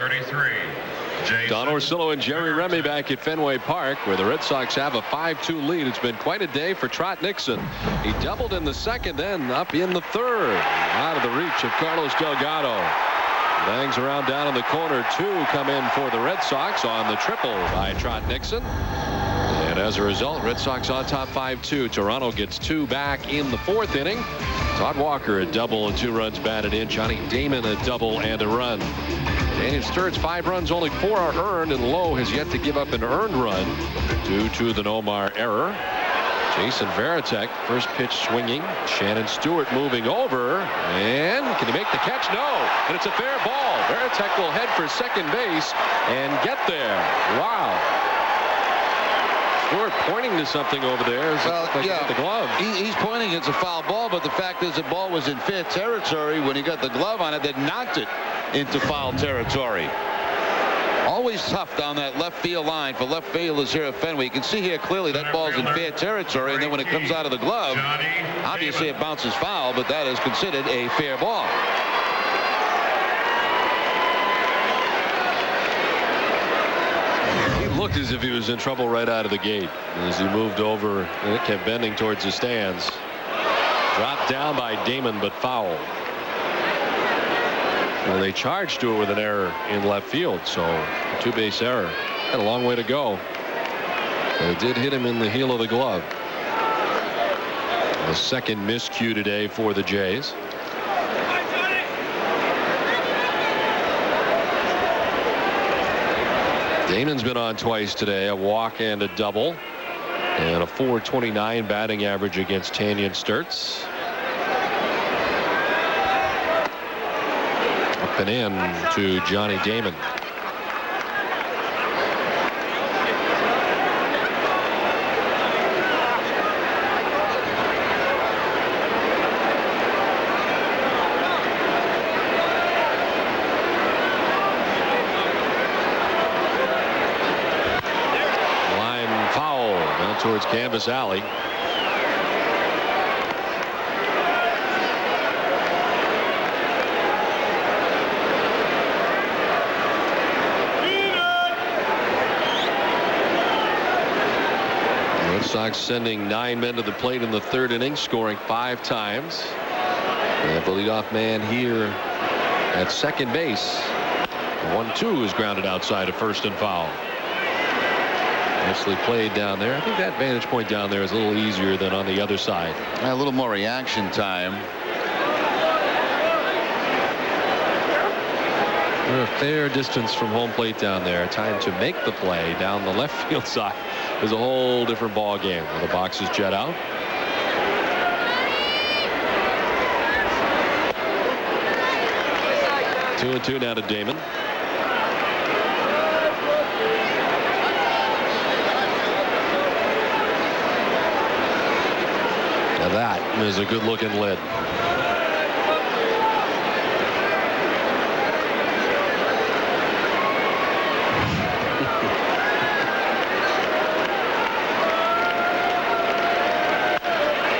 33. Don Orsillo and Jerry Remy back at Fenway Park, where the Red Sox have a 5-2 lead. It's been quite a day for Trot Nixon. He doubled in the second, then up in the third. Out of the reach of Carlos Delgado. Bangs around down in the corner. Two come in for the Red Sox on the triple by Trot Nixon. And as a result, Red Sox on top 5-2. Toronto gets two back in the fourth inning. Todd Walker a double and 2 runs batted in. Johnny Damon a double and a run. Tanyan Sturtze 5 runs, only 4 are earned, and Lowe has yet to give up an earned run due to the Nomar error. Jason Varitek, first pitch swinging. Shannon Stewart moving over, and can he make the catch? No, and it's a fair ball. Varitek will head for second base and get there. Wow. Stewart pointing to something over there. Well, yeah, the glove. He's pointing. It's a foul ball, but the fact is the ball was in fair territory when he got the glove on it that knocked it into foul territory. Always tough down that left field line for left fielders here at Fenway. You can see here clearly that ball's in fair territory, and then when it comes out of the glove, obviously it bounces foul, but that is considered a fair ball. Looked as if he was in trouble right out of the gate as he moved over, and it kept bending towards the stands. Dropped down by Damon, but foul. Well, they charged to it with an error in left field, so a 2-base error. Had a long way to go. But it did hit him in the heel of the glove. The second miscue today for the Jays. Damon's been on twice today, a walk and a double, and a .429 batting average against Tanyan Sturtze. Up and in to Johnny Damon. Towards Canvas Alley. Red Sox sending 9 men to the plate in the third inning, scoring 5 times. And the leadoff man here at second base. 1-2 is grounded outside of first and foul. Nicely played down there. I think that vantage point down there is a little easier than on the other side. A little more reaction time. We're a fair distance from home plate down there. Time to make the play down the left field side is a whole different ball game. The boxes jet out. Two and two now to Damon. Now that is a good looking lid.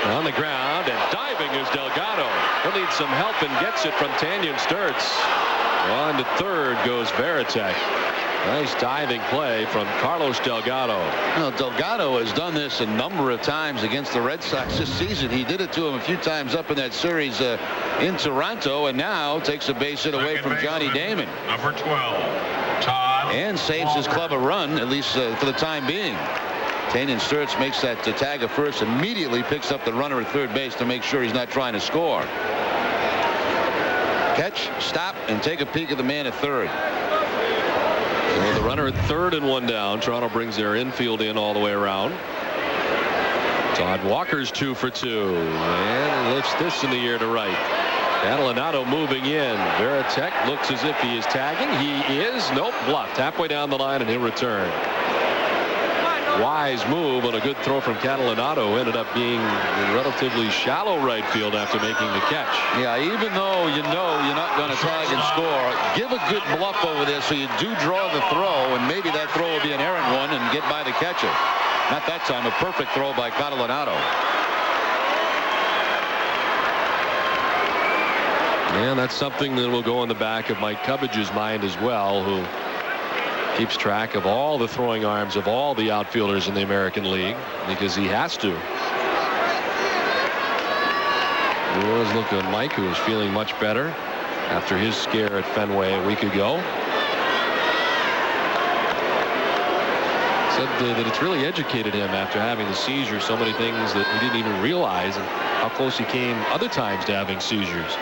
On the ground and diving is Delgado. He'll need some help and gets it from Tanyan Sturtze. On to third goes Varitek. Nice diving play from Carlos Delgado. Well, Delgado has done this a number of times against the Red Sox this season. He did it to him a few times up in that series in Toronto, and now takes a base hit away from Johnny Damon. Number 12, Todd and saves his club a run, at least for the time being. Tanyan Sturtze makes that tag at first, immediately picks up the runner at third base to make sure he's not trying to score. Catch, stop, and take a peek at the man at third. Well, the runner at third and 1 down. Toronto brings their infield in all the way around. Todd Walker's 2 for 2 and lifts this in the air to right. Adelanado moving in. Varitek looks as if he is tagging. He is. Nope, bluffed halfway down the line, and he'll return. Wise move on a good throw from Catalinato. Ended up being in relatively shallow right field after making the catch. Yeah, even though you know you're not going to tag and score, give a good bluff over there so you do draw the throw, and maybe that throw will be an errant one and get by the catcher. Not that time. A perfect throw by Catalinato. And that's something that will go in the back of Mike Cubbage's mind as well, who keeps track of all the throwing arms of all the outfielders in the American League, because he has to. We always look at Mike, who is feeling much better after his scare at Fenway a week ago. Said that it's really educated him after having the seizure, so many things that he didn't even realize, and how close he came other times to having seizures.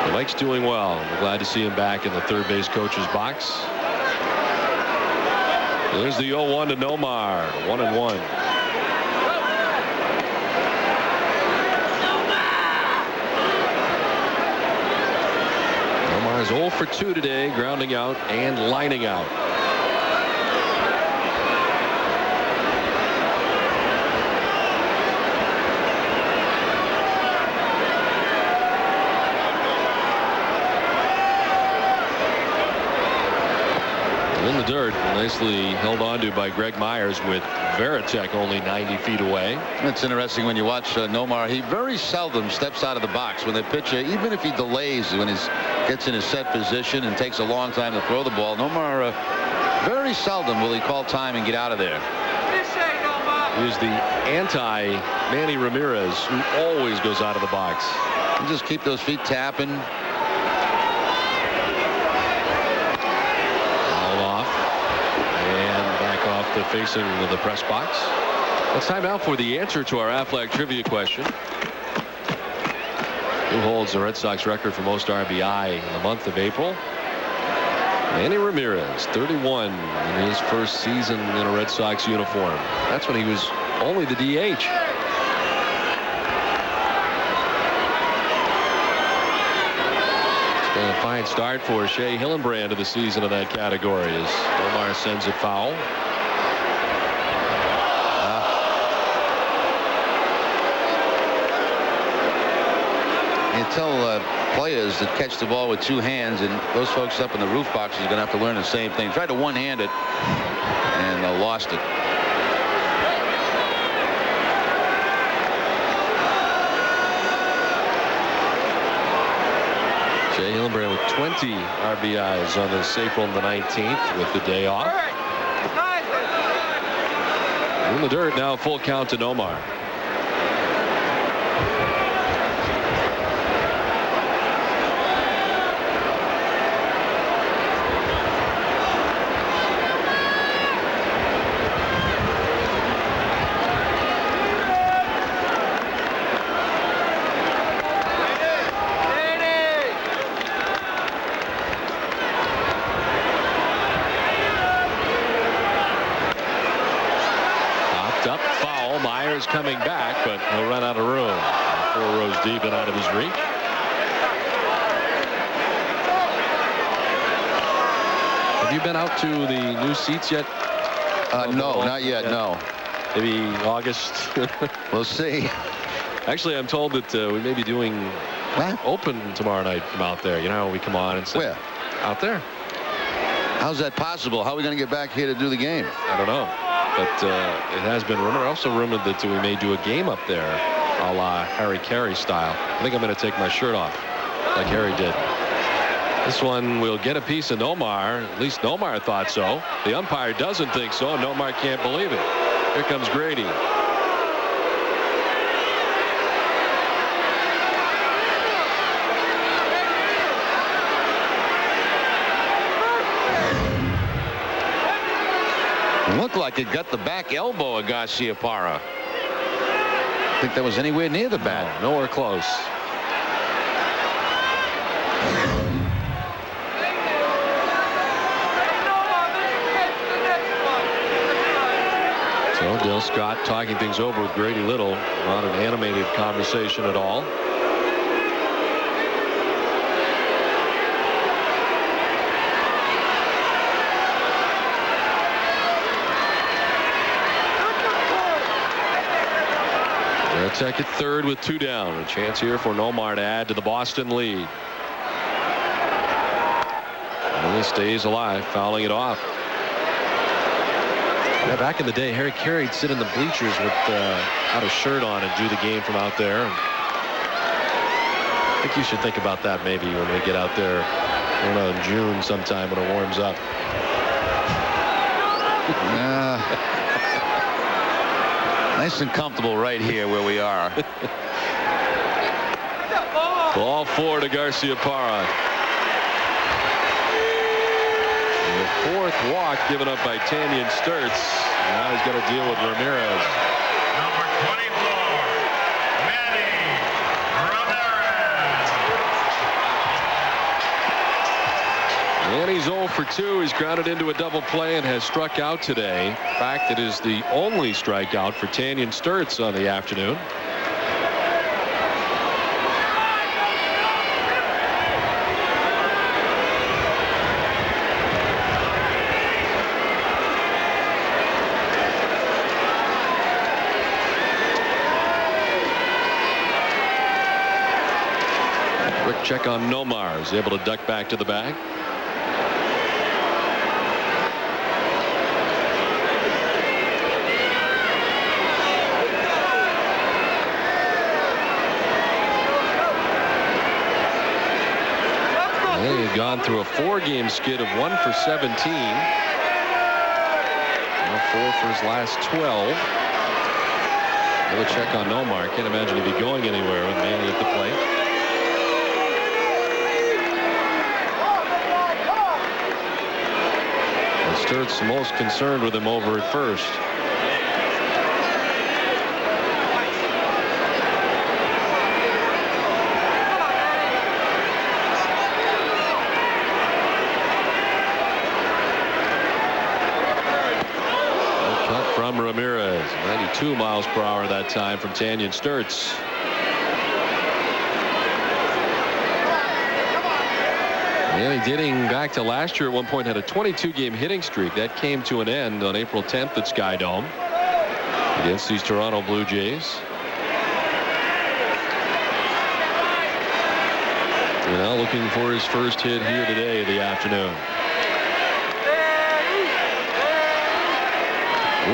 But Mike's doing well. We're glad to see him back in the third base coach's box. There's the 0-1 to Nomar. 1-1. Nomar's 0 for 2 today, grounding out and lining out. In the dirt, nicely held on to by Greg Myers, with Varitek only 90 feet away. It's interesting when you watch Nomar. He very seldom steps out of the box when the pitcher, even if he delays when he gets in his set position and takes a long time to throw the ball. Nomar, very seldom will he call time and get out of there. He's the anti-Manny Ramirez, who always goes out of the box. You just keep those feet tapping. To facing the press box. It's time now for the answer to our Aflac trivia question. Who holds the Red Sox record for most RBI in the month of April? Manny Ramirez, 31 in his first season in a Red Sox uniform. That's when he was only the DH. It's been a fine start for Shea Hillenbrand of the season in that category, as Omar sends it foul. You tell players that catch the ball with two hands, and those folks up in the roof boxes are going to have to learn the same thing. Tried to one-hand it and lost it. Shea Hillenbrand with 20 RBIs on this April the 19th with the day off. In the dirt now, full count to Nomar. Coming back, but he'll run out of room. 4 rows deep and out of his reach. Have you been out to the new seats yet? No, not yet. No. Maybe August. We'll see. Actually, I'm told that we may be doing open tomorrow night from out there. You know, we come on and say, where? Out there. How's that possible? How are we going to get back here to do the game? I don't know. But it has been rumored, also rumored that we may do a game up there, a la Harry Carey style. I think I'm going to take my shirt off, like Harry did. This one will get a piece of Nomar. At least Nomar thought so. The umpire doesn't think so, and Nomar can't believe it. Here comes Grady. Looked like it got the back elbow of Garciaparra. I think that was anywhere near the bat. No, nowhere close. So Dale Scott talking things over with Grady Little. Not an animated conversation at all. Tech at third with 2 down. A chance here for Nomar to add to the Boston lead. Only stays alive, fouling it off. Yeah, back in the day, Harry Carey'd sit in the bleachers with out a shirt on and do the game from out there. I think you should think about that maybe when we get out there, I don't know, in June sometime when it warms up. Nice and comfortable right here where we are. Ball 4 to Garciaparra. And the 4th walk given up by Tanyan Sturtze. Now he's got to deal with Ramirez. Number 24, Manny Ramirez. And he's 0 for 2. He's grounded into a double play and has struck out today. In fact, it is the only strikeout for Tanyan Sturtze on the afternoon. Quick check on Nomar. Is able to duck back to the bag. They've gone through a 4-game skid of 1 for 17. Now 4 for his last 12. Another check on Nomar. Can't imagine he'd be going anywhere with Manny at the plate. And Sturtze most concerned with him over at first. From Ramirez, 92 miles per hour that time from Tanyan Sturtze. And he dating back to last year at one point had a 22-game hitting streak that came to an end on April 10th at Sky Dome against these Toronto Blue Jays. Now looking for his first hit here today in the afternoon.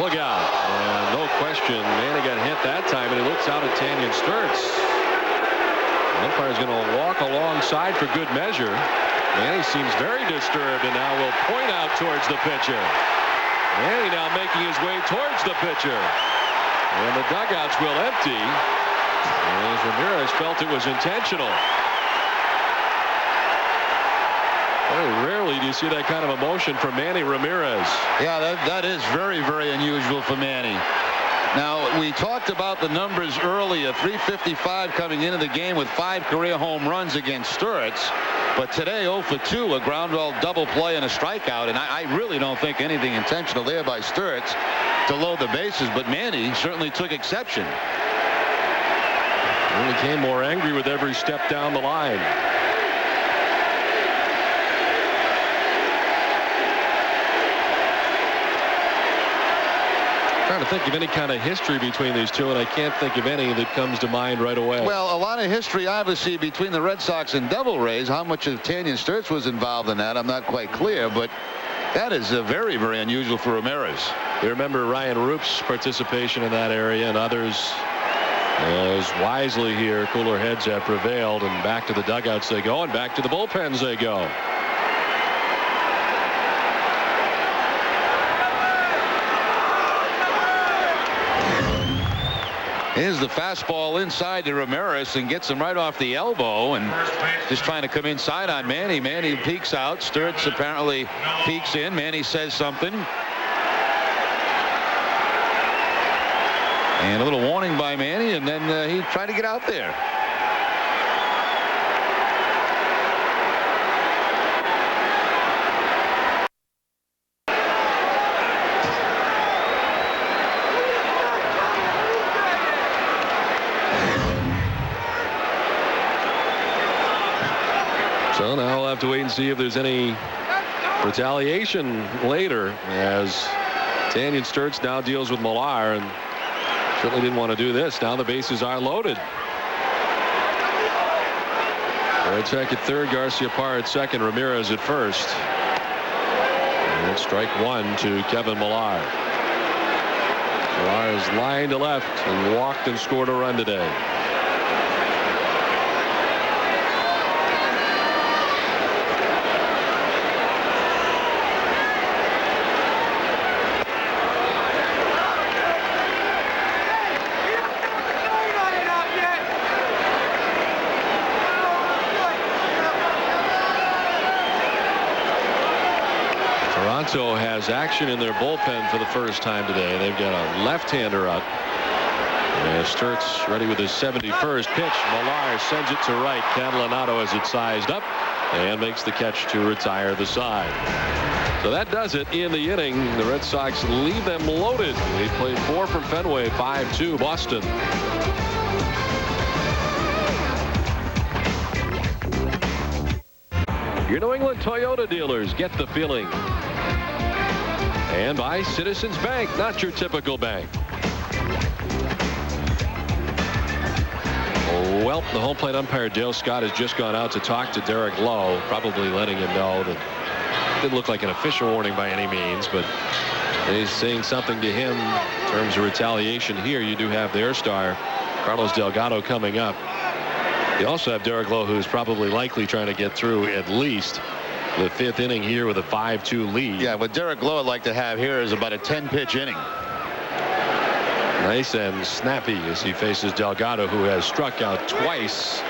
Look out. And no question, Manny got hit that time, and he looks out at Tanyan Sturtze. The umpire's going to walk alongside for good measure. Manny seems very disturbed and now will point out towards the pitcher. Manny now making his way towards the pitcher. And the dugouts will empty as Ramirez felt it was intentional. Very rarely do you see that kind of emotion from Manny Ramirez. Yeah, that is very, very unusual for Manny. Now, we talked about the numbers earlier. 355 coming into the game with 5 career home runs against Sturtze. But today, 0 for 2, a ground ball double play and a strikeout. And I really don't think anything intentional there by Sturtze to load the bases. But Manny certainly took exception. He became more angry with every step down the line. Trying to think of any kind of history between these two, and I can't think of any that comes to mind right away. Well, a lot of history obviously between the Red Sox and Devil Rays. How much of Tanyan Sturtze was involved in that, I'm not quite clear, but that is very, very unusual for Ramirez. You remember Ryan Roop's participation in that area, and others as wisely here. Cooler heads have prevailed, and back to the dugouts they go, and back to the bullpens they go. Here's the fastball inside to Ramirez and gets him right off the elbow, and just trying to come inside on Manny. Manny peeks out. Sturtze apparently peeks in. Manny says something. And a little warning by Manny, and then he tried to get out there. So now we'll have to wait and see if there's any retaliation later, as Tanyan Sturtze now deals with Millar, and certainly didn't want to do this. Now the bases are loaded. Red check at third, Garciaparra at second, Ramirez at first. And strike 1 to Kevin Millar. Millar is lined to left and walked and scored a run today. Toronto has action in their bullpen for the first time today. They've got a left-hander up. Sturtze ready with his 71st pitch. Millar sends it to right. Catalanato has it sized up and makes the catch to retire the side. So that does it in the inning. The Red Sox leave them loaded. They played 4 from Fenway, 5-2 Boston. Your New England Toyota dealers, get the feeling. And by Citizens Bank, not your typical bank. Well, the home plate umpire Dale Scott has just gone out to talk to Derek Lowe, probably letting him know that it didn't look like an official warning by any means, but he's saying something to him in terms of retaliation here. You do have their star, Carlos Delgado, coming up. You also have Derek Lowe, who's probably likely trying to get through at least the 5th inning here with a 5-2 lead. Yeah, what Derek Lowe would like to have here is about a 10-pitch inning. Nice and snappy as he faces Delgado, who has struck out twice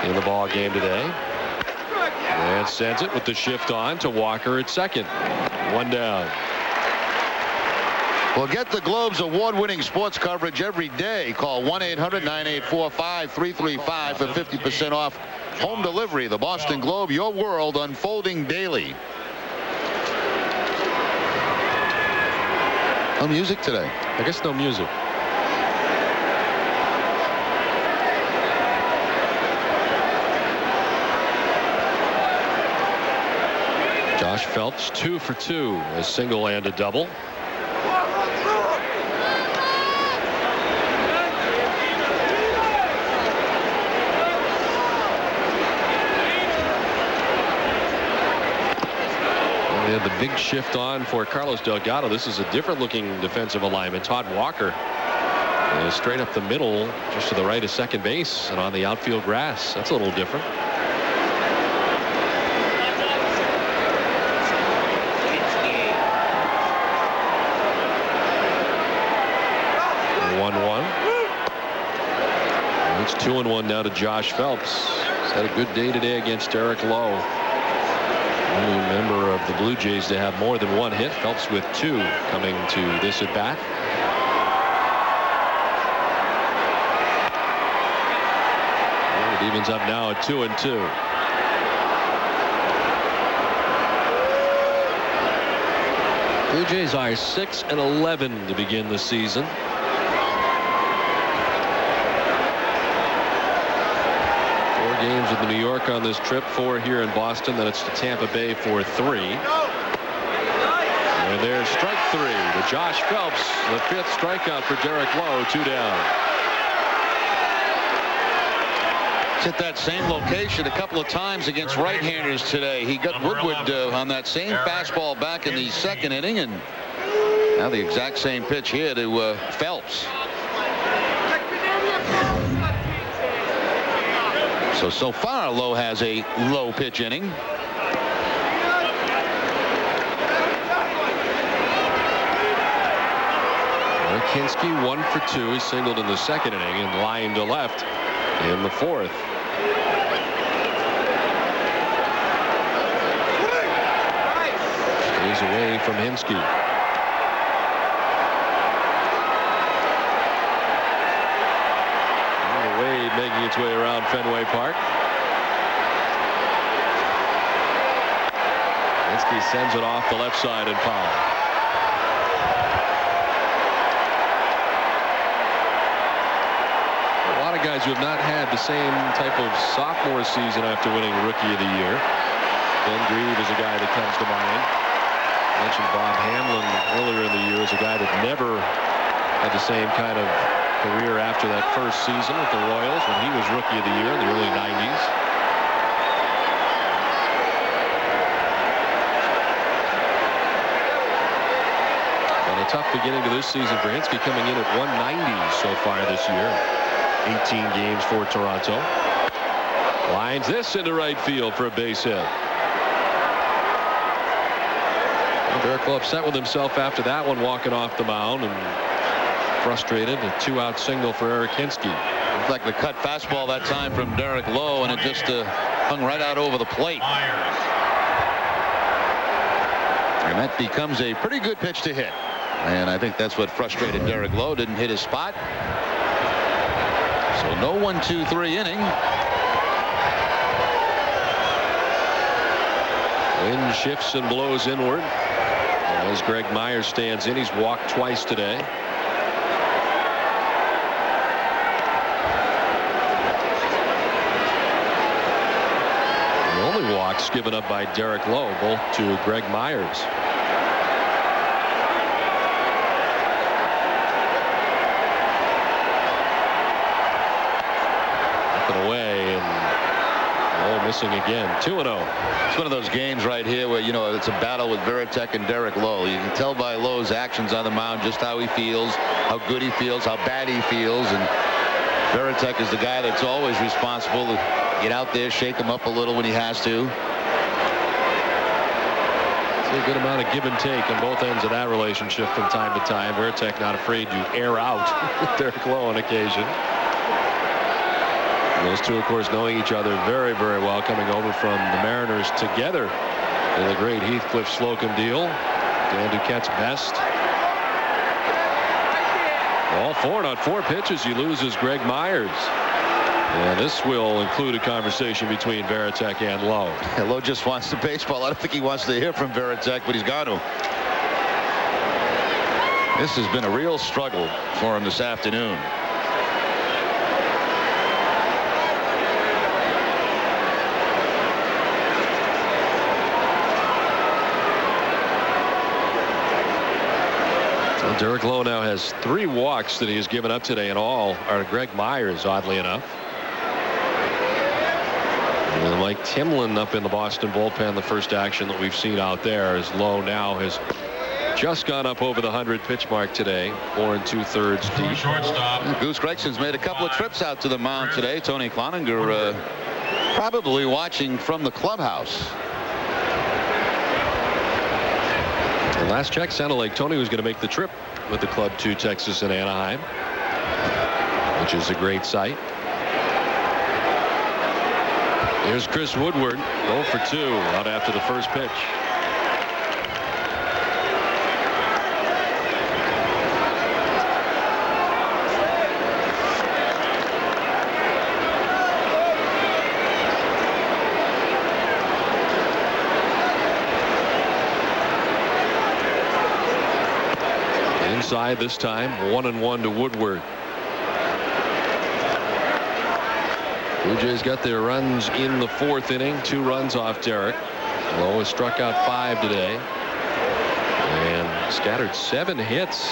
in the ball game today. And sends it with the shift on to Walker at second. 1 down. Well, get the Globe's award-winning sports coverage every day. Call 1-800-9845-335 for 50% off home delivery. The Boston Globe, your world unfolding daily. No music today. I guess no music. Josh Phelps 2 for 2, a single and a double. They had the big shift on for Carlos Delgado. This is a different looking defensive alignment. Todd Walker straight up the middle, just to the right of second base and on the outfield grass. That's a little different. It's 2-1 now to Josh Phelps. He's had a good day today against Derek Lowe. Only member of the Blue Jays to have more than 1 hit. Phelps with 2 coming to this at bat. And it evens up now at 2-2. Blue Jays are 6-11 to begin the season. 4 games with New York on this trip, 4 here in Boston. Then it's to Tampa Bay for 3. And there's strike 3 to Josh Phelps. The 5th strikeout for Derek Lowe. 2 down. It's at that same location a couple of times against right-handers today. He got Woodward on that same fastball back in the 2nd inning, and now the exact same pitch here to Phelps. So far, Lowe has a low pitch inning. Kinski 1 for 2. He singled in the 2nd inning and lined to left in the 4th. Stays away from Hinski. Wade making its way around Fenway Park. Hinski sends it off the left side and foul. Guys who have not had the same type of sophomore season after winning Rookie of the Year. Ben Grieve is a guy that comes to mind. I mentioned Bob Hamlin earlier in the year as a guy that never had the same kind of career after that first season with the Royals when he was Rookie of the Year in the early 90s. And a tough beginning to this season for Hinski, coming in at 190 so far this year. 18 games for Toronto. Lines this into right field for a base hit. Derek Lowe upset with himself after that one, walking off the mound and frustrated. A 2-out single for Eric Hinski. Looked like the cut fastball that time from Derek Lowe, and it just hung right out over the plate. And that becomes a pretty good pitch to hit. And I think that's what frustrated Derek Lowe. Didn't hit his spot. So no 1-2-3 inning. Wind shifts and blows inward as Greg Myers stands in. He's walked twice today. The only walks given up by Derek Lowe, both to Greg Myers. Up and away, and Lowe missing again. 2-0. It's one of those games right here where, you know, it's a battle with Varitek and Derek Lowe. You can tell by Lowe's actions on the mound just how he feels, how good he feels, how bad he feels. And Varitek is the guy that's always responsible to get out there, shake him up a little when he has to. It's a good amount of give and take on both ends of that relationship from time to time. Varitek not afraid to air out Derek Lowe on occasion. Those two, of course, knowing each other very, very well, coming over from the Mariners together in the great Heathcliff Slocum deal. Dan Duquette's best. All four, not 4 pitches. He loses Greg Myers. And this will include a conversation between Varitek and Lowe. Lowe just wants the baseball. I don't think he wants to hear from Varitek, but he's got to. This has been a real struggle for him this afternoon. Derek Lowe now has 3 walks that he has given up today, and all are to Greg Myers, oddly enough. And Mike Timlin up in the Boston bullpen, the first action that we've seen out there, as Lowe now has just gone up over the 100-pitch mark today, 4 2/3 deep. Shortstop. Goose Gregson's made a couple of trips out to the mound today. Tony Cloninger probably watching from the clubhouse. The last check sounded like Tony was going to make the trip with the club to Texas and Anaheim, which is a great sight. Here's Chris Woodward, 0 for 2 out after the first pitch. Inside this time, 1-1 to Woodward. Blue Jays got their runs in the 4th inning, 2 runs off Derek. Lowe has struck out 5 today and scattered 7 hits.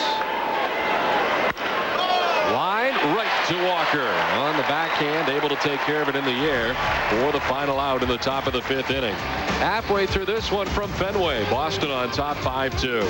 Line right to Walker on the backhand, able to take care of it in the air for the final out in the top of the 5th inning. Halfway through this one from Fenway, Boston on top 5-2.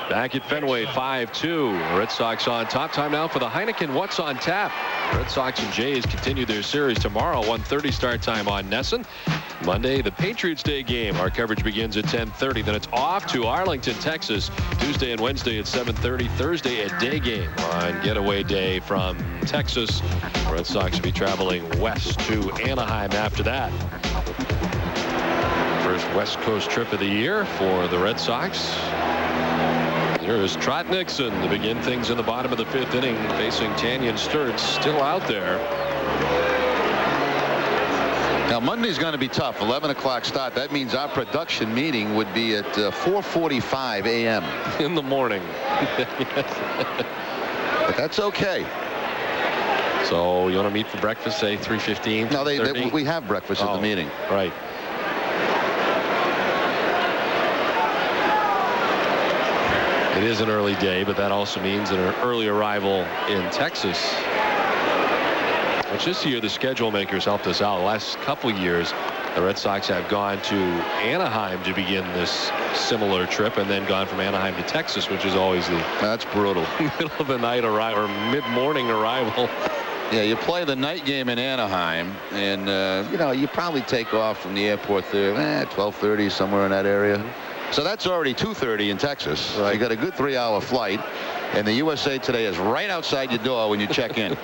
Back at Fenway, 5-2. Red Sox on top. Time now for the Heineken What's on Tap. Red Sox and Jays continue their series tomorrow. 1:30 start time on Nesson. Monday, the Patriots Day game. Our coverage begins at 10:30. Then it's off to Arlington, Texas. Tuesday and Wednesday at 7:30. Thursday, a day game on getaway day from Texas. Red Sox will be traveling west to Anaheim after that. First West Coast trip of the year for the Red Sox. Here's Trot Nixon to begin things in the bottom of the 5th inning, facing Tanyan Sturtze, still out there. Now Monday's going to be tough. 11 o'clock start. That means our production meeting would be at 4:45 a.m. in the morning. But that's okay. So you want to meet for breakfast, say 3:15? No, we have breakfast at the meeting. Right. It is an early day, but that also means an early arrival in Texas. Which this year the schedule makers helped us out. The last couple years the Red Sox have gone to Anaheim to begin this similar trip and then gone from Anaheim to Texas, which is always the that's brutal middle of the night arrival or mid-morning arrival. Yeah, you play the night game in Anaheim, and you know, you probably take off from the airport there 12:30, somewhere in that area. So that's already 2:30 in Texas. Right. You got a good 3-hour flight, and the USA Today is right outside your door when you check in.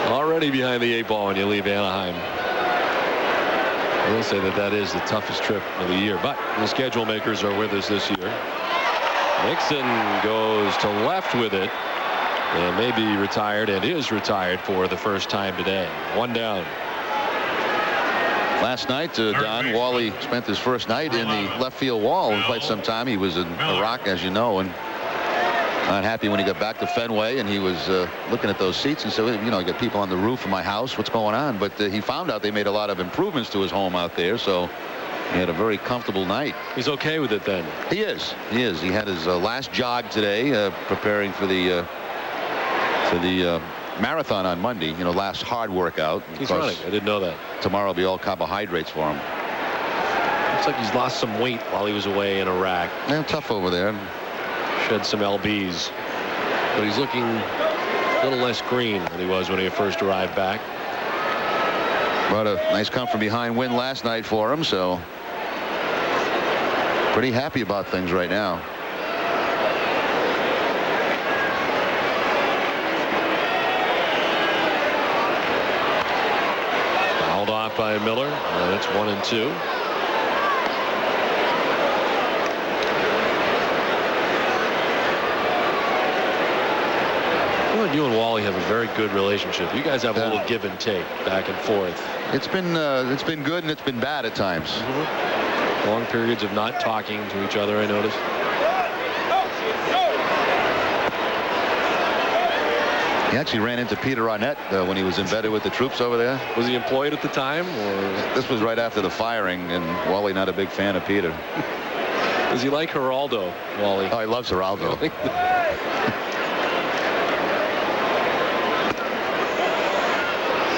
Already behind the 8 ball when you leave Anaheim. I will say that is the toughest trip of the year, but the schedule makers are with us this year. Nixon goes to left with it and may be retired and is retired for the first time today. 1 down. Last night, Don, Wally spent his first night in the left field wall in quite some time. He was in Iraq, as you know, and not happy when he got back to Fenway, and he was looking at those seats and said, you know, I got people on the roof of my house. What's going on? But he found out they made a lot of improvements to his home out there, so he had a very comfortable night. He's okay with it then. He is. He is. He had his last jog today, preparing for the marathon on Monday. You know, last hard workout. He's running. I didn't know that. Tomorrow will be all carbohydrates for him. Looks like he's lost some weight while he was away in Iraq. Yeah, tough over there. Shed some lbs, but he's looking a little less green than he was when he first arrived back. But a nice come from behind win last night for him, so pretty happy about things right now. Fouled off by Miller, and it's 1-2. You and Wally have a very good relationship. You guys have a little give and take back and forth. It's been good and it's been bad at times. Long periods of not talking to each other, I noticed. He actually ran into Peter Arnett when he was embedded with the troops over there. Was he employed at the time? Or? This was right after the firing, and Wally not a big fan of Peter. Does he like Geraldo, Wally? Oh, he loves Geraldo.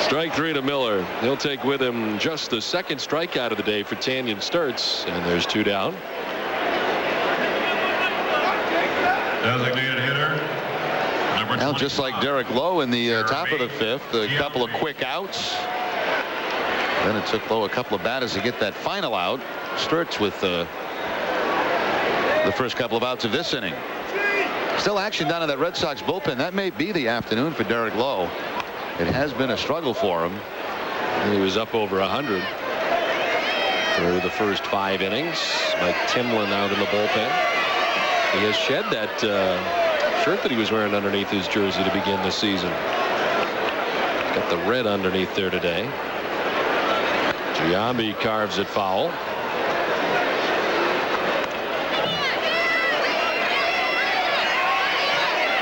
Strike 3 to Miller. He'll take with him just the second strikeout of the day for Tanyan Sturtze, and there's 2 down. Designated hitter. Now, just like Derek Lowe in the top of the 5th, a couple of quick outs. Then it took Lowe a couple of batters to get that final out. Sturtze with the first couple of outs of this inning. Still action down in that Red Sox bullpen. That may be the afternoon for Derek Lowe. It has been a struggle for him. He was up over 100 through the first 5 innings. Mike Timlin out in the bullpen. He has shed that shirt that he was wearing underneath his jersey to begin the season. Got the red underneath there today. Giambi carves it foul.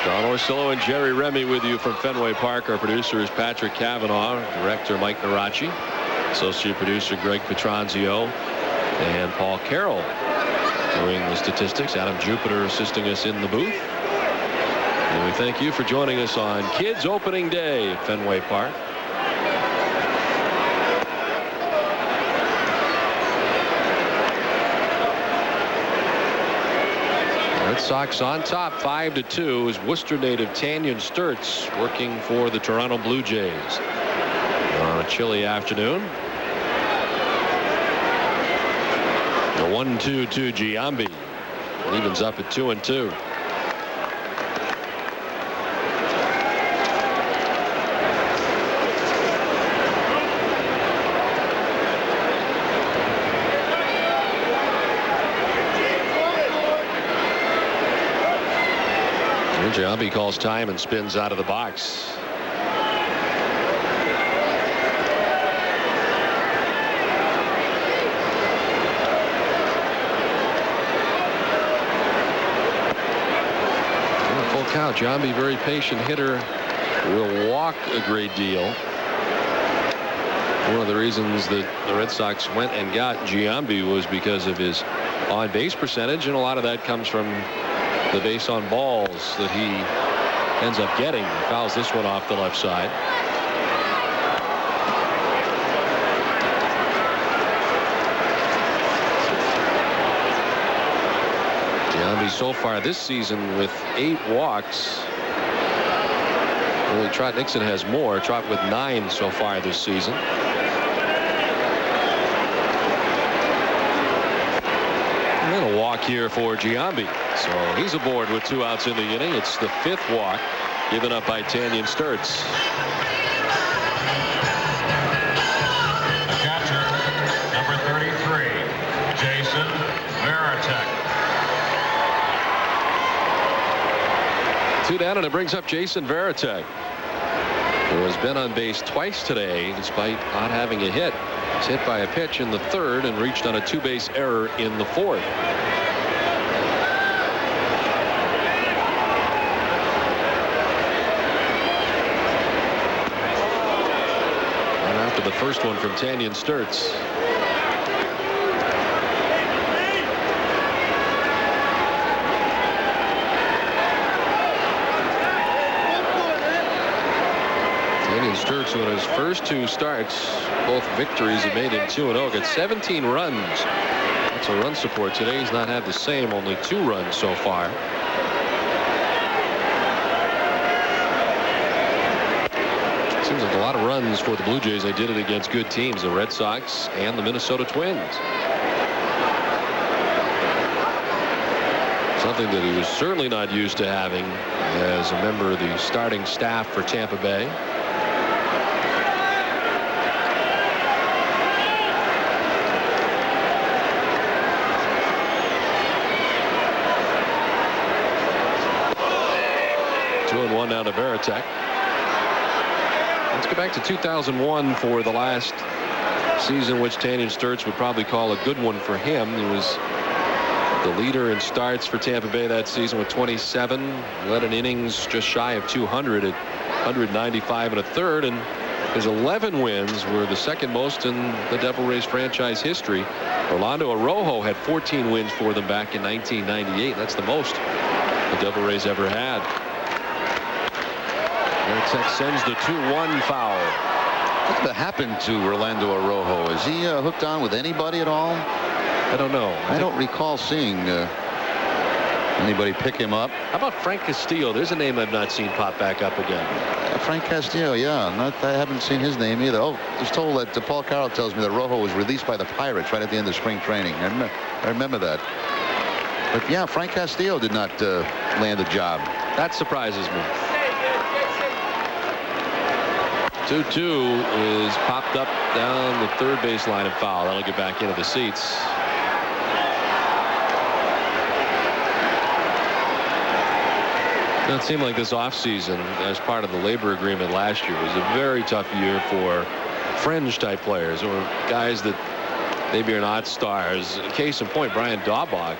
Don Orsillo and Jerry Remy with you from Fenway Park. Our producer is Patrick Cavanaugh. Director Mike Naracci. Associate producer Greg Petranzio. And Paul Carroll doing the statistics. Adam Jupiter assisting us in the booth. And we thank you for joining us on Kids Opening Day at Fenway Park. Red Sox on top 5-2 as Worcester native Tanyan Sturtze working for the Toronto Blue Jays on a chilly afternoon. The 1-2 to Giambi. Evens up at 2-2. Giambi calls time and spins out of the box. Full count. Giambi, very patient hitter, will walk a great deal. One of the reasons that the Red Sox went and got Giambi was because of his on-base percentage, and a lot of that comes from the base on balls that he ends up getting. He fouls this one off the left side. Giambi so far this season with 8 walks. Only Trot Nixon has more. Trot with 9 so far this season. And then a walk here for Giambi. So he's aboard with 2 outs in the inning. It's the 5th walk given up by Tanyan Sturtze. The catcher, number 33, Jason Varitek. 2 down, and it brings up Jason Varitek, who has been on base twice today despite not having a hit. He's hit by a pitch in the 3rd and reached on a 2-base error in the 4th. And after the first one from Tanyan Sturtze. Sturtze, in his first 2 starts, both victories, he made him 2-0. Got 17 runs. That's a run support. Today he's not had the same, only 2 runs so far. Seems like a lot of runs for the Blue Jays. They did it against good teams, the Red Sox and the Minnesota Twins. Something that he was certainly not used to having as a member of the starting staff for Tampa Bay. One down to Varitek. Let's go back to 2001 for the last season, which Tanyan Sturtze would probably call a good one for him. He was the leader in starts for Tampa Bay that season with 27. Led in innings just shy of 200 at 195 1/3, and his 11 wins were the 2nd most in the Devil Rays franchise history. Orlando Arrojo had 14 wins for them back in 1998. That's the most the Devil Rays ever had. Varitek sends the 2-1 foul. What happened to Orlando Arrojo? Is he hooked on with anybody at all? I don't know. I don't recall seeing anybody pick him up. How about Frank Castillo? There's a name I've not seen pop back up again. Frank Castillo, yeah. I haven't seen his name either. Oh, I was told that Paul Carroll tells me that Rojo was released by the Pirates right at the end of spring training. I remember that. But yeah, Frank Castillo did not land a job. That surprises me. 2-2 is popped up down the 3rd baseline and foul. That'll get back into the seats. It seemed like this offseason, as part of the labor agreement last year, was a very tough year for fringe-type players or guys that maybe are not stars. Case in point, Brian Daubach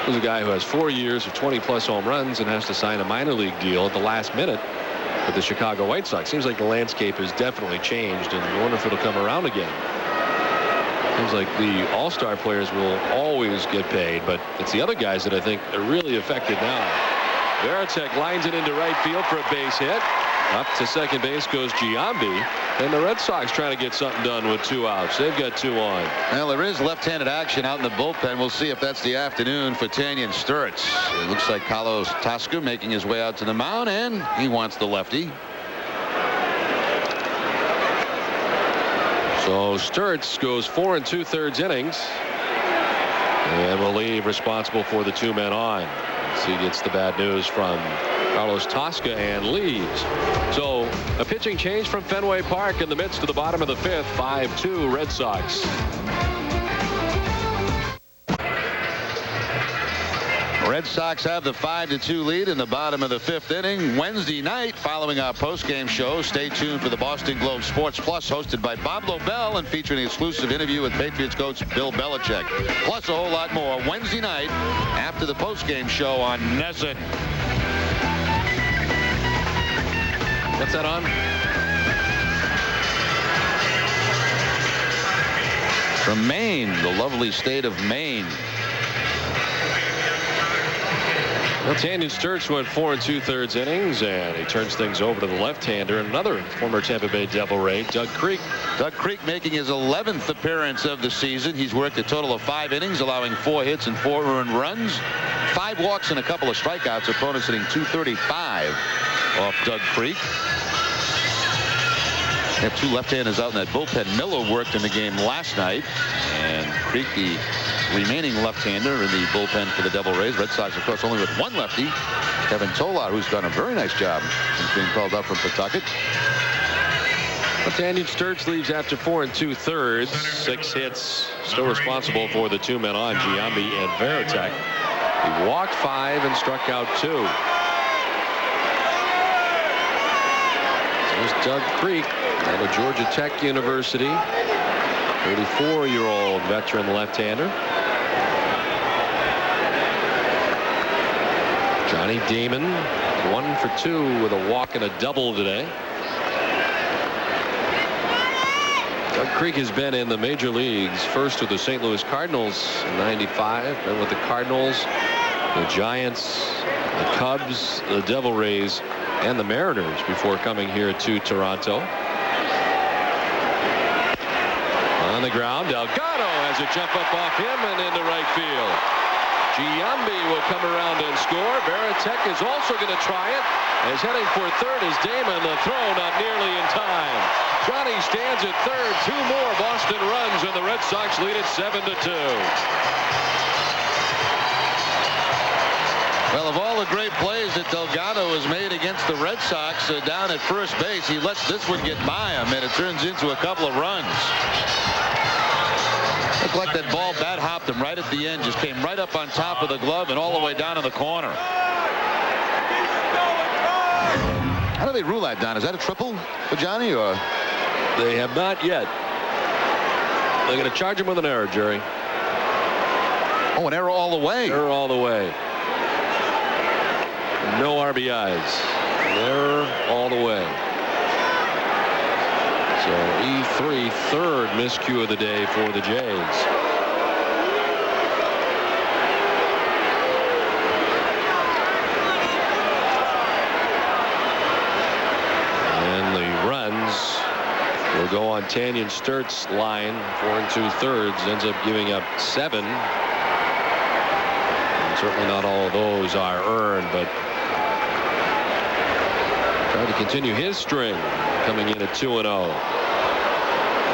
was a guy who has 4 years of 20-plus home runs and has to sign a minor league deal at the last minute with the Chicago White Sox. Seems like the landscape has definitely changed, and I wonder if it'll come around again. Seems like the all-star players will always get paid, but it's the other guys that I think are really affected now. Varitek lines it into right field for a base hit. Up to second base goes Giambi, and the Red Sox trying to get something done with 2 outs. They've got 2 on. Well, there is left-handed action out in the bullpen. We'll see if that's the afternoon for Tanyan Sturtze. It looks like Carlos Tosca making his way out to the mound, and he wants the lefty. So Sturtze goes 4 2/3 innings, and will leave responsible for the 2 men on. So he gets the bad news from Carlos Tosca and leaves. So a pitching change from Fenway Park in the midst of the bottom of the 5th. 5-2 Red Sox. Red Sox have the 5-2 lead in the bottom of the 5th inning. Wednesday night, following our postgame show, stay tuned for the Boston Globe Sports Plus, hosted by Bob Lobel and featuring an exclusive interview with Patriots coach Bill Belichick. Plus a whole lot more Wednesday night after the postgame show on NESN. What's that on? From Maine, the lovely state of Maine. Well, Tanyan Sturtze went 4 2/3 innings, and he turns things over to the left-hander, another former Tampa Bay Devil Ray, Doug Creek. Doug Creek making his 11th appearance of the season. He's worked a total of 5 innings, allowing 4 hits and 4 earned runs, 5 walks and a couple of strikeouts. Opponents hitting .235 off Doug Creek. They have 2 left-handers out in that bullpen. Miller worked in the game last night, and Creek, the remaining left-hander in the bullpen for the Devil Rays. Red Sox, of course, only with 1 lefty. Kevin Tolar, who's done a very nice job since being called up from Pawtucket. Tanyan Sturtze leaves after 4 2/3. 6 hits. Still responsible for the 2 men on, Giambi and Veritek. He walked 5 and struck out 2. There's Doug Creek out of Georgia Tech University. 34-year-old veteran left-hander. Johnny Damon 1 for 2 with a walk and a double today. Doug Creek has been in the major leagues, first with the St. Louis Cardinals in '95, then with the Cardinals, the Giants, the Cubs, the Devil Rays, and the Mariners before coming here to Toronto. On the ground, Delgado has a jump up off him and into right field. Giambi will come around and score. Veritek is also going to try it. As heading for third is Damon. The throw not nearly in time. Johnny stands at third. 2 more Boston runs, and the Red Sox lead it 7-2. Well, of all the great plays that Delgado has made against the Red Sox down at first base, he lets this one get by him, and it turns into a couple of runs. Looked like that ball bat hopped him right at the end, just came right up on top of the glove and all the way down in the corner. How do they rule that, Don? Is that a triple for Johnny, or? They have not yet. They're going to charge him with an error, Jerry. Oh, an error all the way. Error all the way. No RBIs. An error all the way. So E3, third miscue of the day for the Jays. And the runs will go on Tanyan Sturtze's line. 4 2/3 ends up giving up 7. And certainly not all of those are earned, but trying to continue his string, coming in at 2-0.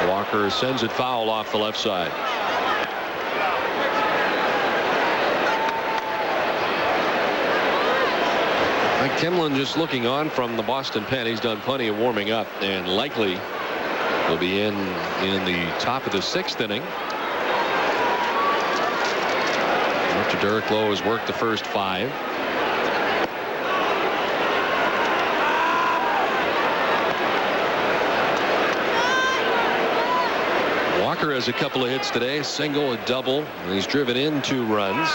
Walker sends it foul off the left side. Mike Timlin just looking on from the Boston pen. He's done plenty of warming up and likely will be in the top of the 6th inning. After Derek Lowe has worked the first 5. Walker has a couple of hits today, a single, a double, and he's driven in 2 runs.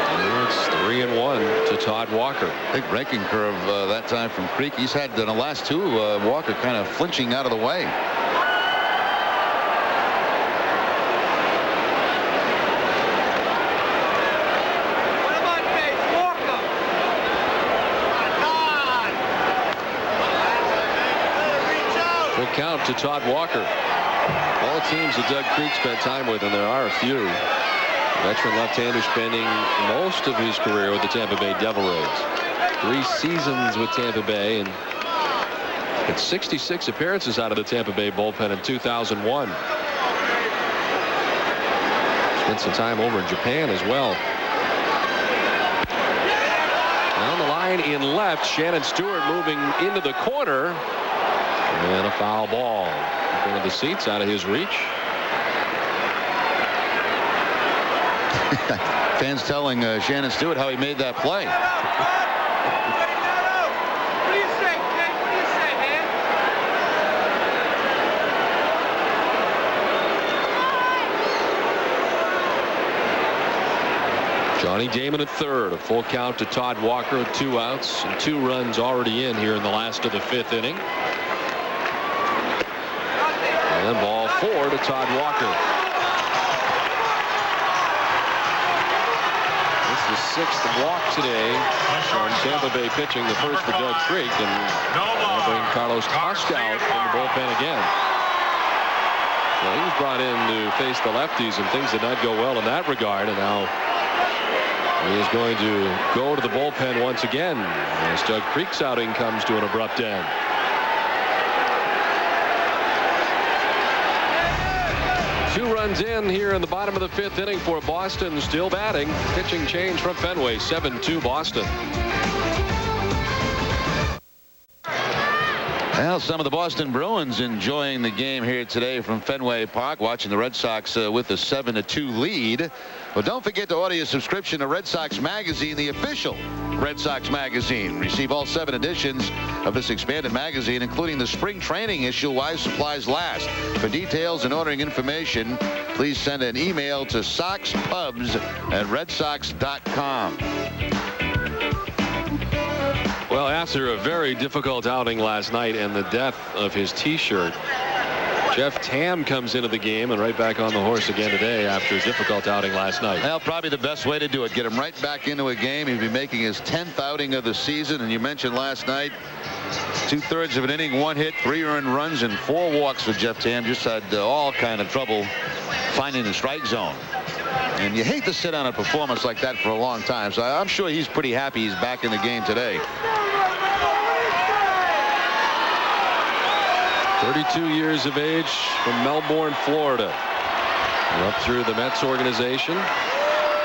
And it's 3-1 to Todd Walker. Big breaking curve that time from Creek. He's had in the last 2 Walker kind of flinching out of the way. Count to Todd Walker. All teams that Doug Creek spent time with, and there are a few. Veteran left-hander spending most of his career with the Tampa Bay Devil Rays. 3 seasons with Tampa Bay, and it's 66 appearances out of the Tampa Bay bullpen in 2001. Spent some time over in Japan as well. Down the line in left, Shannon Stewart moving into the corner. And a foul ball. One of the seats out of his reach. Fans telling Shannon Stewart how he made that play. What do you say, Jake? What do you say, man? Johnny Damon at third. A full count to Todd Walker with 2 outs and 2 runs already in here in the last of the 5th inning. And ball 4 to Todd Walker. This is the 6th walk today from Tampa Bay pitching. The first for Doug Creek, and they'll bring Carlos Tosca out from the bullpen again. So he was brought in to face the lefties, and things did not go well in that regard. And now he is going to go to the bullpen once again as Doug Creek's outing comes to an abrupt end. 2 runs in here in the bottom of the 5th inning for Boston. Still batting. Pitching change from Fenway. 7-2 Boston. Well, some of the Boston Bruins enjoying the game here today from Fenway Park, watching the Red Sox with a 7-2 lead. Well, don't forget to order your subscription to Red Sox Magazine, the official Red Sox magazine. Receive all 7 editions of this expanded magazine, including the spring training issue, Why Supplies Last. For details and ordering information, please send an email to soxpubs@redsox.com. Well, after a very difficult outing last night and the death of his T-shirt, Jeff Tam comes into the game and right back on the horse again today after a difficult outing last night. Well, probably the best way to do it. Get him right back into a game. He'd be making his 10th outing of the season. And you mentioned last night, 2/3 of an inning, 1 hit, 3 earned runs, and 4 walks for Jeff Tam. Just had all kind of trouble finding the strike zone. And you hate to sit on a performance like that for a long time. So I'm sure he's pretty happy he's back in the game today. 32 years of age from Melbourne, Florida. Up through the Mets organization.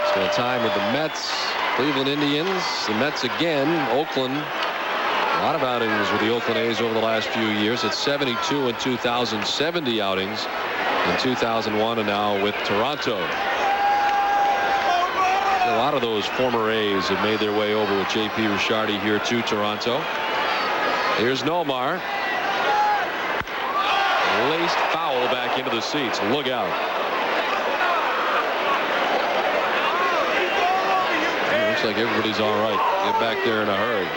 Spent time with the Mets, Cleveland Indians, the Mets again, Oakland. A lot of outings with the Oakland A's over the last few years. It's 72 in 2000, 70 outings in 2001, and now with Toronto. A lot of those former A's have made their way over with J.P. Ricciardi here to Toronto. Here's Nomar. Laced foul back into the seats. Look out. It looks like everybody's all right. Get back there in a hurry.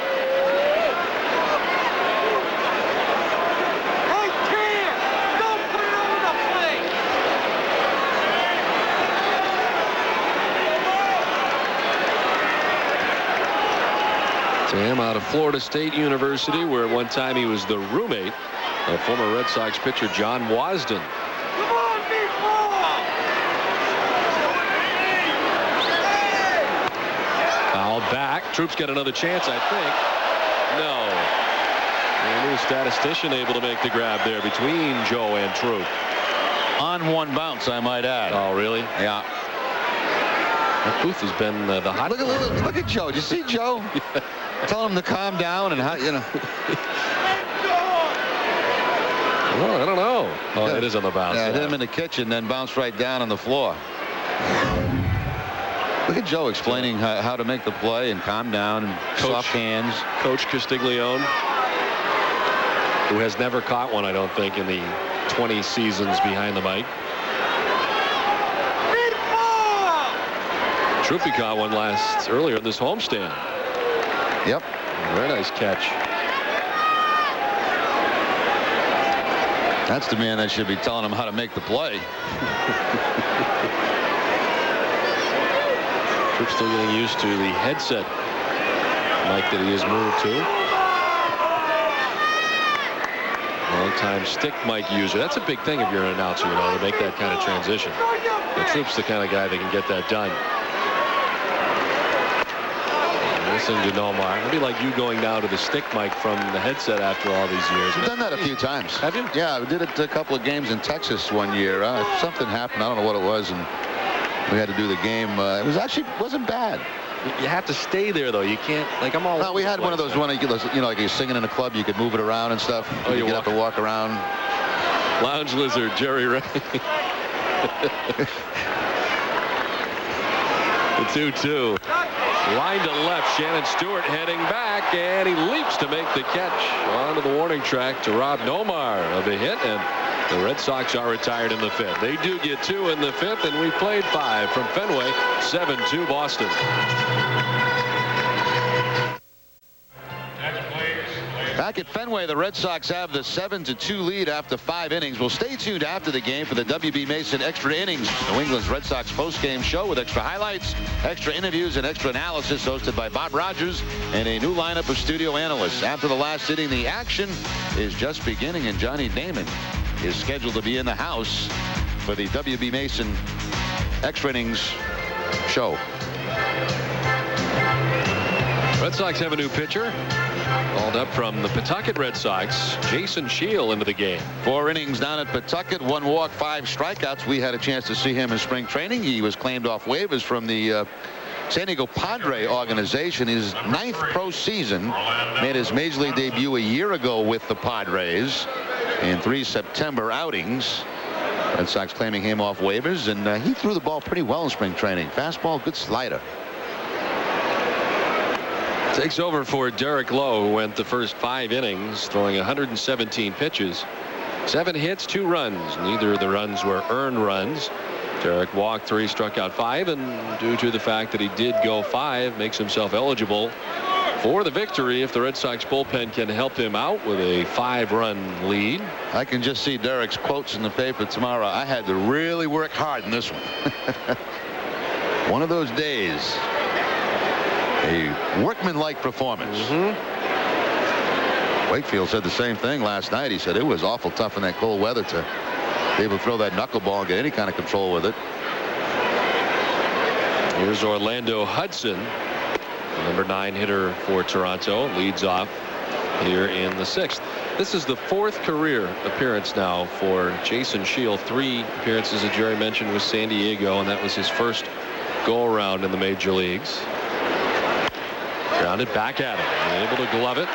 Tam out of Florida State University, where at one time he was the roommate of former Red Sox pitcher John Wasden. Foul back. Troop's got another chance, I think. No. And a new statistician able to make the grab there between Joe and Troop. On 1 bounce, I might add. Oh, really? Yeah. That booth has been the hot. Look at Joe. Did you see Joe? Yeah. Tell him to calm down and how, you know. Well, I don't know. Oh, it is on the bounce. Yeah, hit him in the kitchen, then bounce right down on the floor. Look at Joe explaining how to make the play and calm down and soft hands. Coach Castiglione, who has never caught one, I don't think, in the 20 seasons behind the mic. Troopy caught one earlier in this homestand. Yep. Very nice catch. That's the man that should be telling him how to make the play. Troop's still getting used to the headset mic that he has moved to. Long-time stick mic user. That's a big thing if you're an announcer, you know, to make that kind of transition. The Troop's the kind of guy that can get that done. Listen to Nomar. It'd be like you going down to the stick mic from the headset after all these years. I've done that a few times. Have you? Yeah, we did it a couple of games in Texas one year. Something happened. I don't know what it was, and we had to do the game. It wasn't bad. You have to stay there, though. You can't, like, I'm all. No, we had one of those, like you're singing in a club, you could move it around and stuff. Oh, you get up and walk around. Lounge Lizard, Jerry Ray. The 2-2. Line to left. Shannon Stewart heading back, and he leaps to make the catch onto the warning track to rob Nomar of a hit, and the Red Sox are retired in the 5th. They do get 2 in the 5th, and we played 5 from Fenway. 7-2 Boston. Back at Fenway, the Red Sox have the 7-2 lead after 5 innings. We'll stay tuned after the game for the W.B. Mason Extra Innings, New England's Red Sox post-game show with extra highlights, extra interviews, and extra analysis, hosted by Bob Rogers and a new lineup of studio analysts. After the last inning, the action is just beginning, and Johnny Damon is scheduled to be in the house for the W.B. Mason Extra Innings show. Red Sox have a new pitcher. Called up from the Pawtucket Red Sox, Jason Shiel into the game. 4 innings down at Pawtucket, 1 walk, 5 strikeouts. We had a chance to see him in spring training. He was claimed off waivers from the San Diego Padre organization. His 9th pro season, made his major league debut a year ago with the Padres in 3 September outings. Red Sox claiming him off waivers, and he threw the ball pretty well in spring training. Fastball, good slider. Takes over for Derek Lowe, who went the first 5 innings, throwing 117 pitches. 7 hits, 2 runs. Neither of the runs were earned runs. Derek walked 3, struck out 5, and due to the fact that he did go 5, makes himself eligible for the victory if the Red Sox bullpen can help him out with a 5-run lead. I can just see Derek's quotes in the paper tomorrow. I had to really work hard in this one. One of those days. A workman-like performance. Wakefield said the same thing last night. He said it was awful tough in that cold weather to be able to throw that knuckleball and get any kind of control with it. Here's Orlando Hudson, number 9 hitter for Toronto, leads off here in the 6th. This is the 4th career appearance now for Jason Shiel. 3 appearances, as Jerry mentioned, with San Diego, and that was his first go-around in the major leagues. Grounded back at him, able to glove it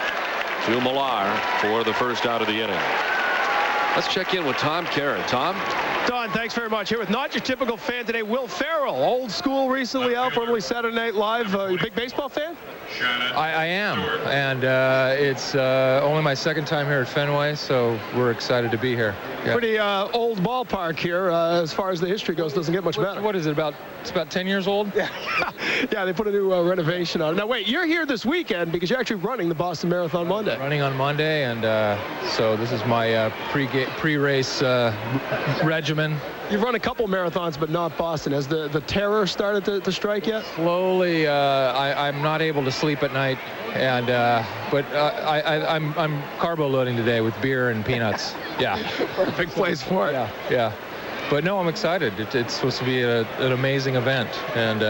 to Millar for the first out of the inning. Let's check in with Tom Karen. Tom? Don, thanks very much. Here with not your typical fan today, Will Ferrell, old school, recently out, formerly Saturday Night Live. You a big baseball fan? I am, and it's only my 2nd time here at Fenway, so we're excited to be here. Yeah. Pretty old ballpark here, as far as the history goes. Doesn't get much better. What is it, it's about 10 years old? Yeah, yeah, they put a new renovation on it. Now wait, you're here this weekend because you're actually running the Boston Marathon Monday. Running on Monday, and so this is my pre-race regimen. You've run a couple marathons, but not Boston. Has the terror started to strike yet? Slowly. I'm not able to sleep at night, and but I'm carbo loading today with beer and peanuts. Yeah. Perfect place for it. Yeah, yeah. But no, I'm excited. It's supposed to be an amazing event, and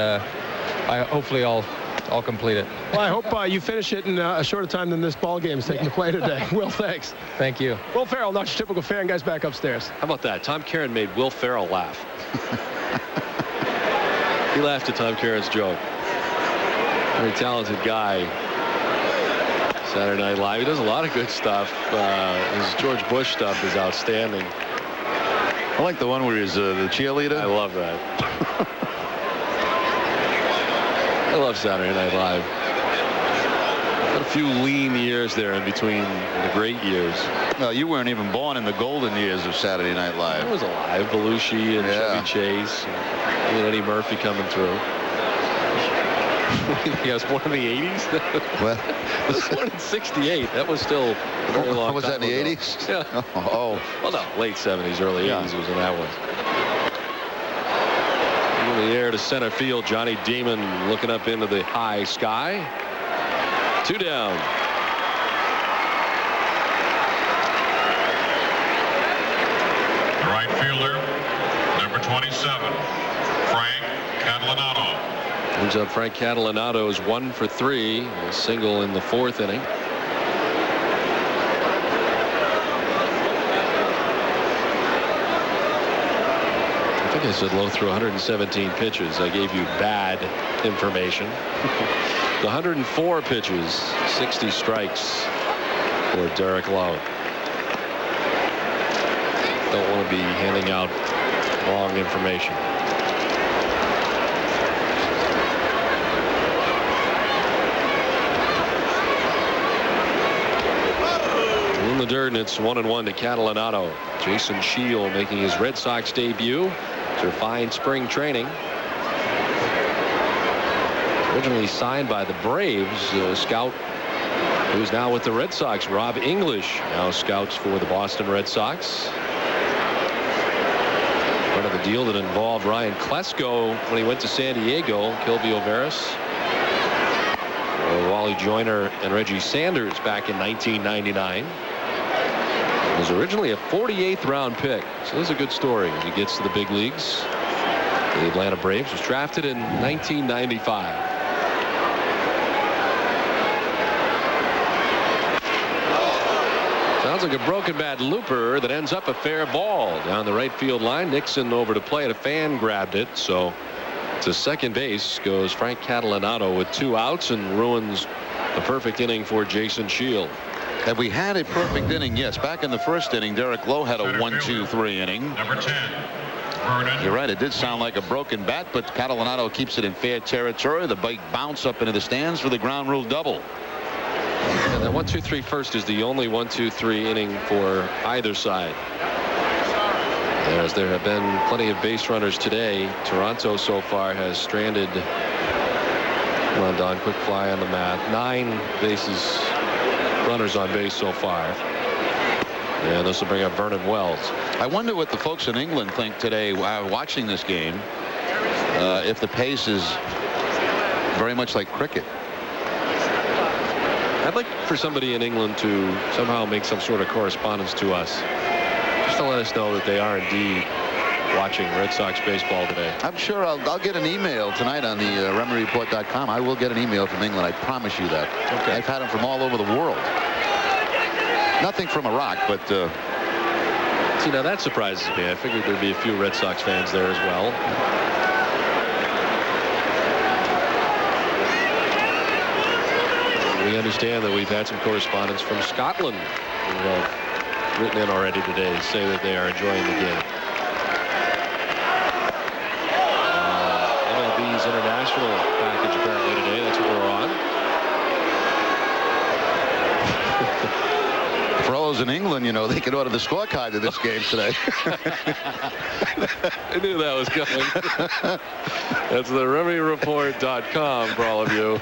hopefully I'll complete it. Well, I hope you finish it in a shorter time than this ball game is taking to play today. Will, thanks. Thank you. Will Ferrell, not your typical fan. Guys, back upstairs. How about that? Tom Karen made Will Ferrell laugh. He laughed at Tom Karen's joke. Very talented guy. Saturday Night Live. He does a lot of good stuff. His George Bush stuff is outstanding. I like the one where he's the cheerleader. I love that. I love Saturday Night Live. Got a few lean years there in between the great years. Well, you weren't even born in the golden years of Saturday Night Live. I was alive. Belushi and Chevy Chase and Eddie Murphy coming through. He was born in the 80s? Well, I was born in 68. That was still a very long time was that in the ago. 80s? Yeah. Oh. Well, no, late 70s, early 80s was when that was. In the air to center field, Johnny Damon looking up into the high sky. 2 down. The right fielder, number 27, Frank Catalanato. Brings up Frank Catalanato's 1 for 3, a single in the 4th inning. I think I said Lowe threw 117 pitches. I gave you bad information. The 104 pitches, 60 strikes for Derek Lowe. Don't want to be handing out wrong information. In the dirt, and it's 1-1 to Catalanato. Jason Shiel making his Red Sox debut after fine spring training. Originally signed by the Braves, a scout who's now with the Red Sox. Rob English now scouts for the Boston Red Sox. Part of the deal that involved Ryan Klesko when he went to San Diego, Kilby Overis, Wally Joyner, and Reggie Sanders back in 1999. It was originally a 48th round pick, so this is a good story as he gets to the big leagues. The Atlanta Braves was drafted in 1995. Sounds like a broken bat looper that ends up a fair ball down the right field line. Nixon over to play it. A fan grabbed it, so to second base goes Frank Catalanato with 2 outs and ruins a perfect inning for Jason Shiel. Have we had a perfect inning? Yes. Back in the first inning, Derek Lowe had a 1-2-3 inning. Number 10, Vernon. You're right. It did sound like a broken bat, but Catalanato keeps it in fair territory. The big bounce up into the stands for the ground rule double. And that 1-2-3 first is the only 1-2-3 inning for either side. As there have been plenty of base runners today, Toronto so far has stranded. Come on, Don, quick fly on the mat. 9 bases, runners on base so far. And this will bring up Vernon Wells. I wonder what the folks in England think today watching this game. If the pace is very much like cricket. I'd like for somebody in England to somehow make some sort of correspondence to us, just to let us know that they are indeed watching Red Sox baseball today. I'm sure I'll get an email tonight on the RemyReport.com. I will get an email from England. I promise you that. Okay. I've had them from all over the world. Nothing from Iraq, but see, now that surprises me. I figured there'd be a few Red Sox fans there as well. We understand that we've had some correspondence from Scotland who have written in already today to say that they are enjoying the game. MLB's international package apparently today. That's what we're on. pros in England, you know, they could order the scorecard of this game today. I knew that was coming. That's the RemyReport.com for all of you.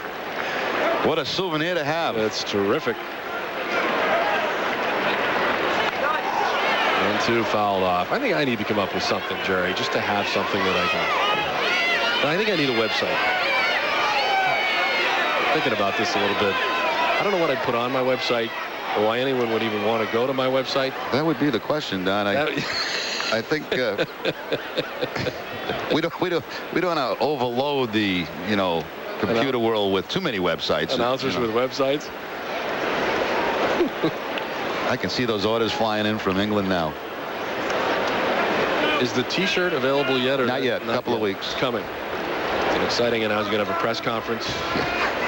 What a souvenir to have. That's terrific. 1-2 fouled off. I think I need to come up with something, Jerry, just to have something that I can. But I think I need a website. I'm thinking about this a little bit. I don't know what I'd put on my website or why anyone would even want to go to my website. That would be the question, Don. I think we don't want to overload the, you know, computer world with too many websites. Announcers with websites. I can see those orders flying in from England now. Is the T-shirt available yet? Or not yet. A couple of weeks. It's coming. It's an exciting announcement. Going to have a press conference.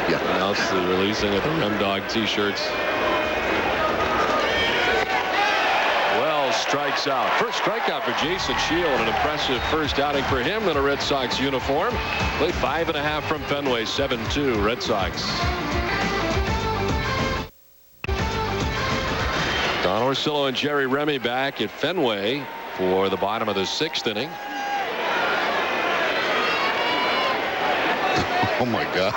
Yeah. Announce the releasing of the Rem Dog T-shirts. Wells strikes out. First strikeout for Jason Shiel, and an impressive first outing for him in a Red Sox uniform. Played 5.5 from Fenway. 7-2 Red Sox. Don Orsillo and Jerry Remy back at Fenway for the bottom of the 6th inning. Oh my God.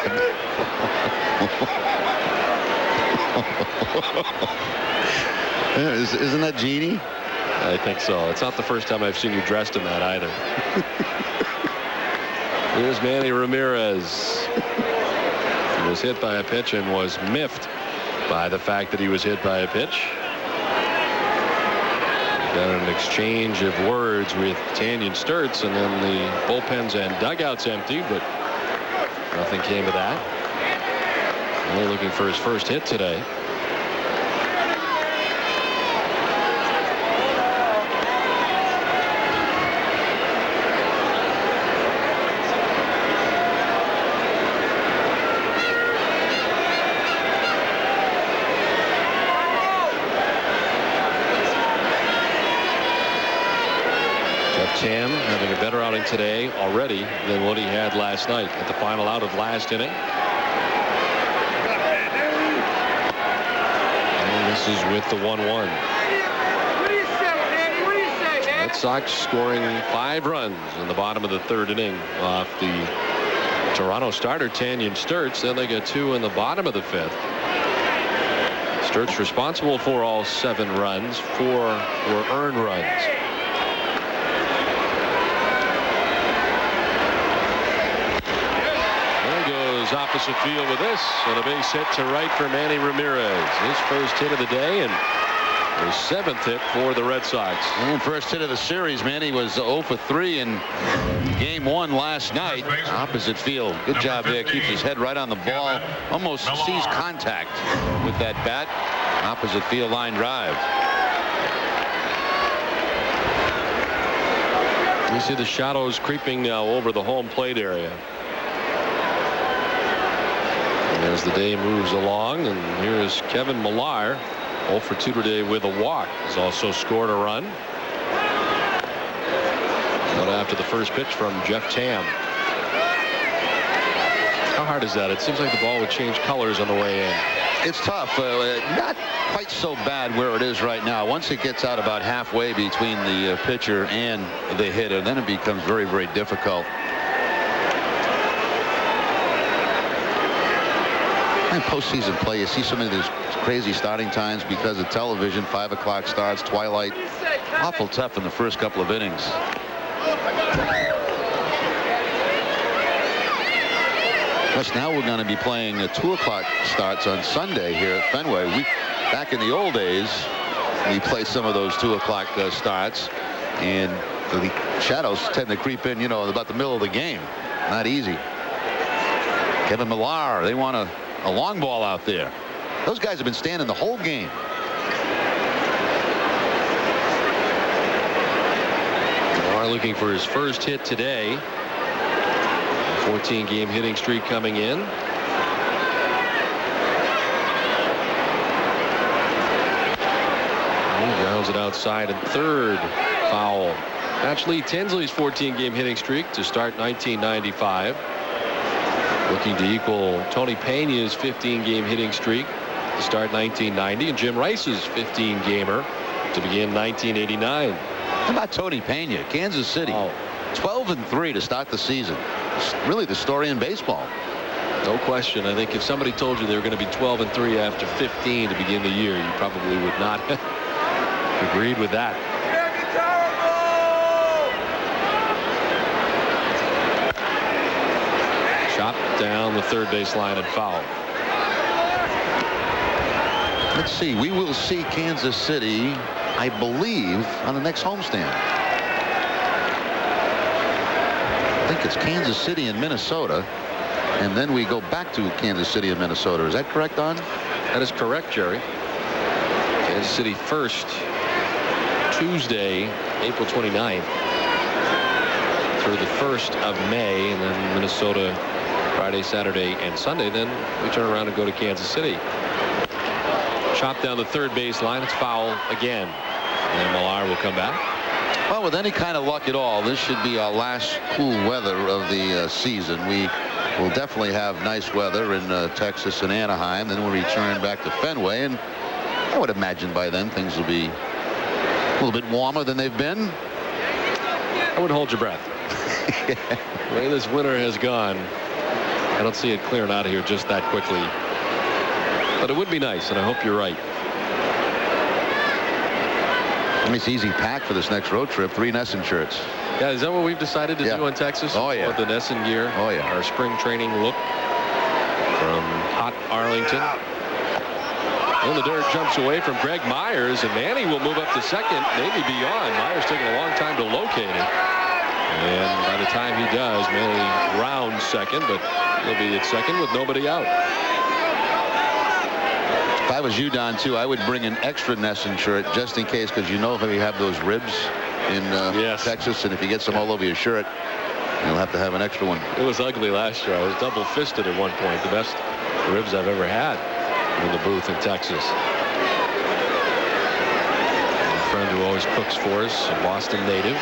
Isn't that Jeannie? I think so. It's not the first time I've seen you dressed in that either. Here's Manny Ramirez. He was hit by a pitch and was miffed by the fact that he was hit by a pitch. Got an exchange of words with Tanyan Sturtze, and then the bullpens and dugouts empty, but nothing came of that. Only looking for his first hit today. Tam having a better outing today already than what he had last night at the final out of last inning. And this is with the 1-1. What do you say, Manny? What do you say, man? Red Sox scoring 5 runs in the bottom of the 3rd inning off the Toronto starter Tanyan Sturtze. Then they get 2 in the bottom of the 5th. Sturtze responsible for all 7 runs. 4 were earned runs. Opposite field with this, and a base hit to right for Manny Ramirez. His first hit of the day and his 7th hit for the Red Sox. And first hit of the series. Manny was 0 for 3 in game 1 last night. Opposite field. Good job there. Keeps his head right on the ball. Almost sees contact with that bat. Opposite field line drive. You see the shadows creeping now over the home plate area. And as the day moves along, and here is Kevin Millar, 0 for 2 today with a walk. He's also scored a run. But after the first pitch from Jeff Tam. How hard is that? It seems like the ball would change colors on the way in. It's tough. Not quite so bad where it is right now. Once it gets out about halfway between the pitcher and the hitter, then it becomes very, very difficult. And postseason play, you see so many of these crazy starting times because of television. 5 o'clock starts, twilight. Awful tough in the first couple of innings. Plus now we're going to be playing 2 o'clock starts on Sunday here at Fenway. Back in the old days, we played some of those 2 o'clock starts, and the shadows tend to creep in, you know, about the middle of the game. Not easy. Kevin Millar, they want a long ball out there. Those guys have been standing the whole game. Millar looking for his first hit today. 14-game hitting streak coming in. He grounds it outside and third. Foul. That's Lee Tinsley's 14-game hitting streak to start 1995. Looking to equal Tony Pena's 15-game hitting streak to start 1990, and Jim Rice's 15-gamer to begin 1989. How about Tony Pena? Kansas City. 12-3 to start the season. It's really the story in baseball. No question. I think if somebody told you they were going to be 12-3 after 15 to begin the year, you probably would not have agreed with that. Shot down the third base line and foul. Let's see. We will see Kansas City, I believe, on the next homestand. I think it's Kansas City and Minnesota, and then we go back to Kansas City and Minnesota. Is that correct, Don? That is correct, Jerry. Kansas City first Tuesday, April 29th through the 1st of May, and then Minnesota Friday, Saturday, and Sunday. Then we turn around and go to Kansas City. Chopped down the third base line. It's foul again, and Millar will come back. Well, with any kind of luck at all, this should be our last cool weather of the season. We will definitely have nice weather in Texas and Anaheim. Then we'll return back to Fenway, and I would imagine by then things will be a little bit warmer than they've been. I wouldn't hold your breath. The way this winter has gone, I don't see it clearing out of here just that quickly. But it would be nice, and I hope you're right. It's easy pack for this next road trip. 3 Nesson shirts. Yeah, is that what we've decided to do in Texas? Oh, yeah. With the Nesson gear. Oh, yeah. Our spring training look from hot Arlington. And the dirt jumps away from Greg Myers, and Manny will move up to second, maybe beyond. Myers taking a long time to locate it. And by the time he does, Manny rounds second, but he'll be at second with nobody out. If I was you, Don, too, I would bring an extra Nesson shirt just in case, because you know how you have those ribs in Texas, and if you get some all over your shirt, you'll have to have an extra one. It was ugly last year. I was double-fisted at one point. The best ribs I've ever had in the booth in Texas. A friend who always cooks for us, a Boston native.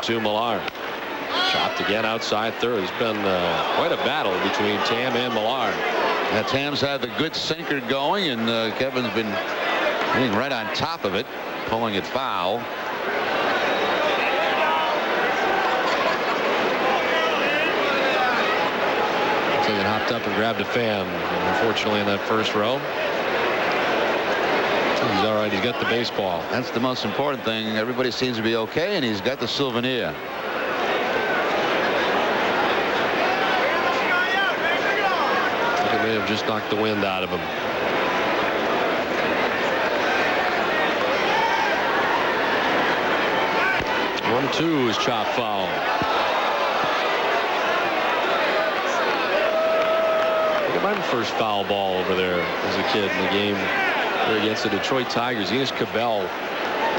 To Millar. Chopped again outside third. It's been quite a battle between Tam and Millar. Yeah, Tam's had the good sinker going, and Kevin's been hitting right on top of it, pulling it foul. Looks like it hopped up and grabbed a fan. Unfortunately, in that first row. He's all right. He's got the baseball. That's the most important thing. Everybody seems to be okay, and he's got the souvenir. I think it may have just knocked the wind out of him. 1-2 is chop foul. I think it might be the first foul ball over there as a kid in the game there against the Detroit Tigers. Enos Cabell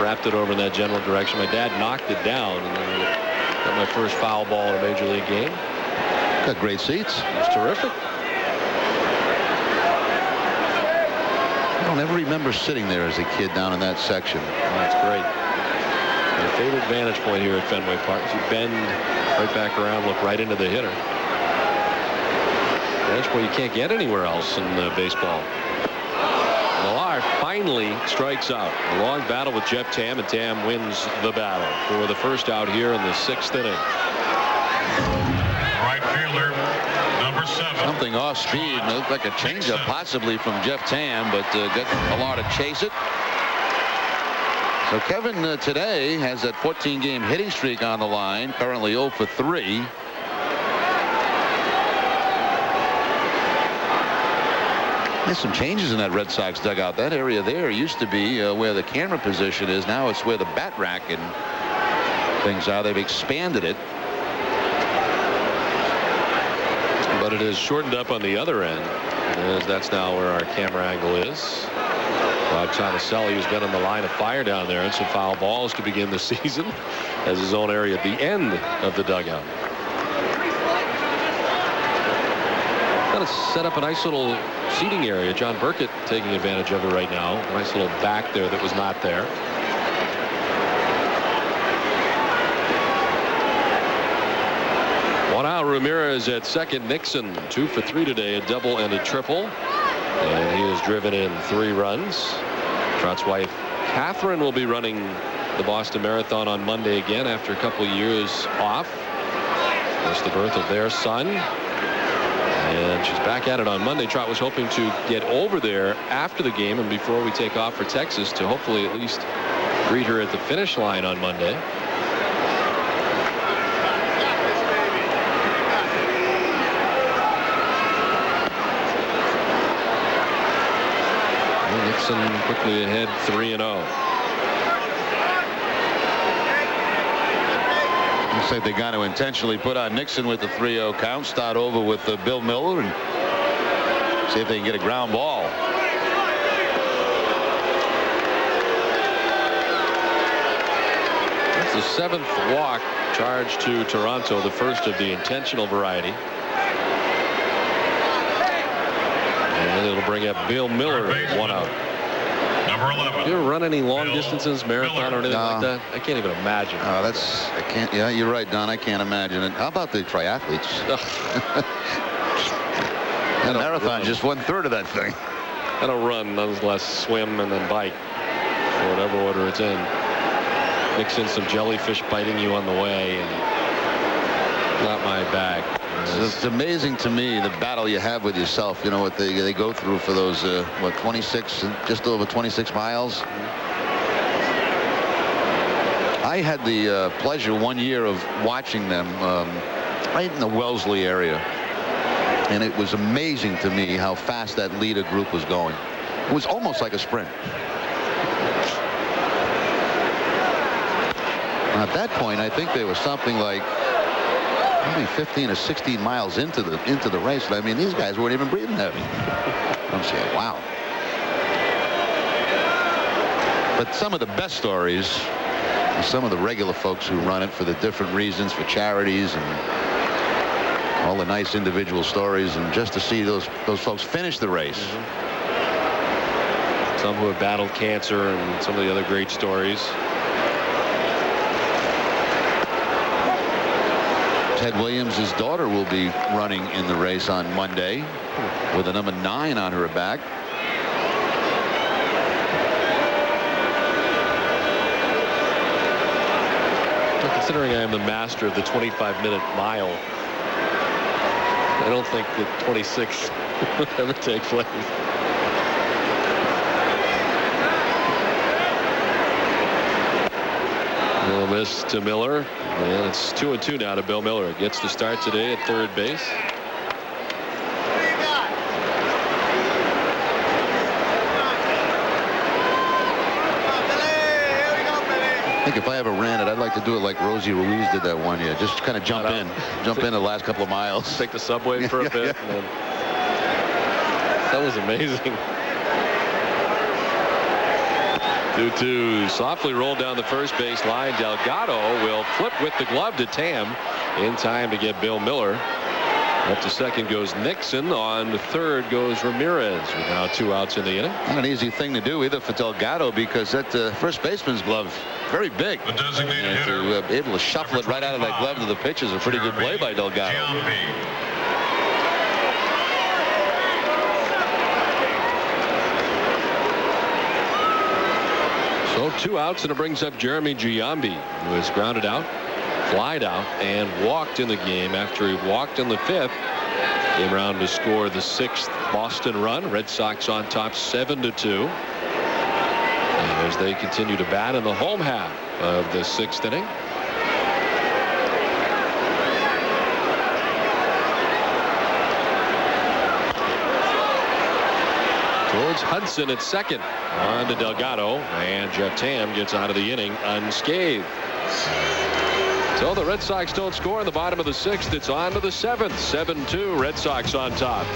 wrapped it over in that general direction. My dad knocked it down, and then I got my first foul ball in a major league game. Got great seats. It's terrific. I don't ever remember sitting there as a kid down in that section. That's great. My favorite vantage point here at Fenway Park is you bend right back around, look right into the hitter. Vantage point you can't get anywhere else in baseball. Millar finally strikes out. A long battle with Jeff Tam, and Tam wins the battle for the first out here in the 6th inning. Right fielder, number 7. Something off speed. It looked like a changeup possibly from Jeff Tam, but got Millar to chase it. So Kevin today has that 14-game hitting streak on the line, currently 0 for 3. There's some changes in that Red Sox dugout. That area there used to be where the camera position is. Now it's where the bat rack and things are. They've expanded it. But it is shortened up on the other end, as that's now where our camera angle is. Bob Tomaselli, who's been on the line of fire down there, and some foul balls to begin the season, has his own area at the end of the dugout. Got to set up a nice little seating area. John Burkett taking advantage of it right now. A nice little back there that was not there. One out. Ramirez at second. Nixon 2 for 3 today, a double and a triple, and he has driven in 3 runs. Trout's wife Catherine will be running the Boston Marathon on Monday again after a couple years off. That's the birth of their son, and she's back at it on Monday. Trout was hoping to get over there after the game and before we take off for Texas to hopefully at least greet her at the finish line on Monday. Nixon quickly ahead, 3-0. Looks like they're going to intentionally put on Nixon with the 3-0 count. Start over with Bill Miller and see if they can get a ground ball. That's the 7th walk charged to Toronto, the first of the intentional variety. And it'll bring up Bill Miller, 1 out. Number 11. You ever run any long distances, marathon or anything like that? I can't even imagine. I can't. Yeah, you're right, Don. I can't imagine it. How about the triathletes? The marathon, just 1/3 of that thing. I don't run, nonetheless swim and then bike, or whatever order it's in. Mix in some jellyfish biting you on the way, and not my bag. It's amazing to me the battle you have with yourself. You know what they go through for those 26, just over 26 miles. I had the pleasure one year of watching them right in the Wellesley area, and it was amazing to me how fast that leader group was going. It was almost like a sprint. And at that point, I think there was something like maybe 15 or 16 miles into the race. I mean, these guys weren't even breathing heavy. I'm saying, wow. But some of the best stories are some of the regular folks who run it for the different reasons, for charities and all the nice individual stories, and just to see those folks finish the race. Some who have battled cancer and some of the other great stories. Ted Williams' daughter will be running in the race on Monday with a number 9 on her back. Considering I am the master of the 25-minute mile, I don't think that 26 would ever take place. Little miss to Miller, and it's 2-2 now to Bill Miller. Gets the start today at third base. I think if I ever ran it, I'd like to do it like Rosie Ruiz did that one year. Just kind of jump in the last couple of miles. Take the subway for a bit. And then... That was amazing. 2-2 softly rolled down the first base line. Delgado will flip with the glove to Tam in time to get Bill Miller. Up to second goes Nixon. On the third goes Ramirez with now 2 outs in the inning. Not an easy thing to do either for Delgado, because that first baseman's glove very big. The designated And hitter. to be able to shuffle it right out of that glove to the pitch is a pretty good play by Delgado. So 2 outs, and it brings up Jeremy Giambi, who was grounded out, flied out, and walked in the game after he walked in the 5th. Came around to score the 6th Boston run. Red Sox on top 7-2. And as they continue to bat in the home half of the 6th inning. Towards Hudson at second. On to Delgado, and Jeff Tam gets out of the inning unscathed. So the Red Sox don't score in the bottom of the 6th. It's on to the 7th. 7-2. Red Sox on top.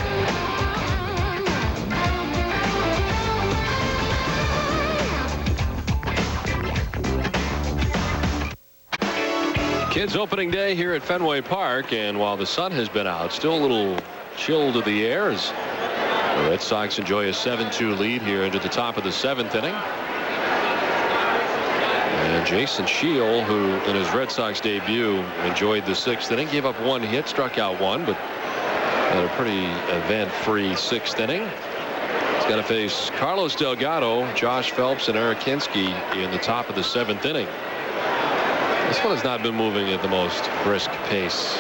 Kids opening day here at Fenway Park, and while the sun has been out, still a little chill to the air as the Red Sox enjoy a 7-2 lead here into the top of the 7th inning. And Jason Shiel, who in his Red Sox debut enjoyed the 6th inning, gave up 1 hit, struck out 1, but had a pretty event-free 6th inning. He's got to face Carlos Delgado, Josh Phelps, and Eric Kinski in the top of the 7th inning. This one has not been moving at the most brisk pace.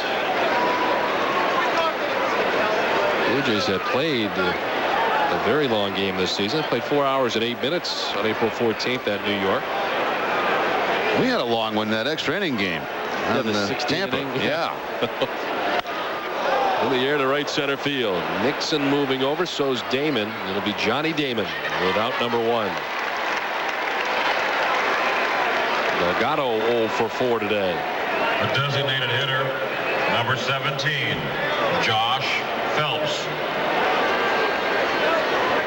Blue Jays have played a very long game this season. Played 4 hours and 8 minutes on April 14th at New York. We had a long one, that extra inning game. Yeah, the 16th Tampa. inning. Yeah. In the air to right center field. Nixon moving over, so's Damon. It'll be Johnny Damon without number 1. Delgado 0 for 4 today. The designated hitter, number 17, Josh Phelps.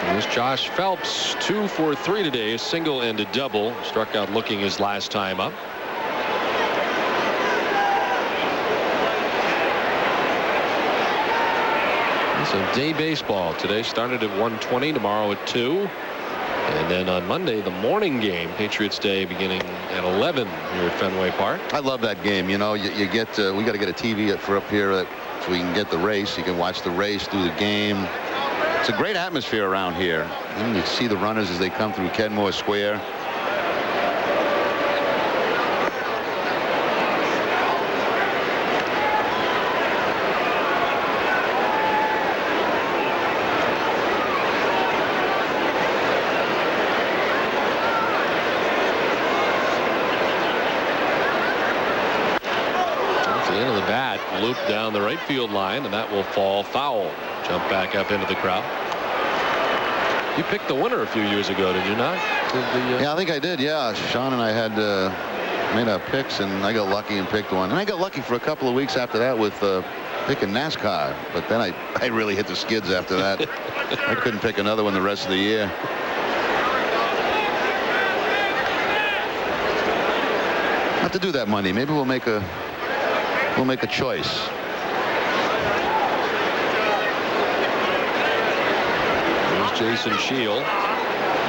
Here's Josh Phelps, 2 for 3 today, a single and a double. Struck out looking his last time up. So day baseball today started at 1:20, tomorrow at 2. And then on Monday, the morning game, Patriots Day, beginning at 11 here at Fenway Park. I love that game. You know, you get we got to get a TV for up here so we can get the race. You can watch the race, do the game. It's a great atmosphere around here. And you see the runners as they come through Kenmore Square. Loop down the right field line, and that will fall foul. Jump back up into the crowd. You picked the winner a few years ago, did you not? Yeah, I think I did. Yeah, Sean and I had made our picks, and I got lucky and picked one. And I got lucky for a couple of weeks after that with picking NASCAR. But then I really hit the skids after that. I couldn't pick another one the rest of the year. Have to do that Monday. Maybe we'll make a choice. Here's Jason Shiel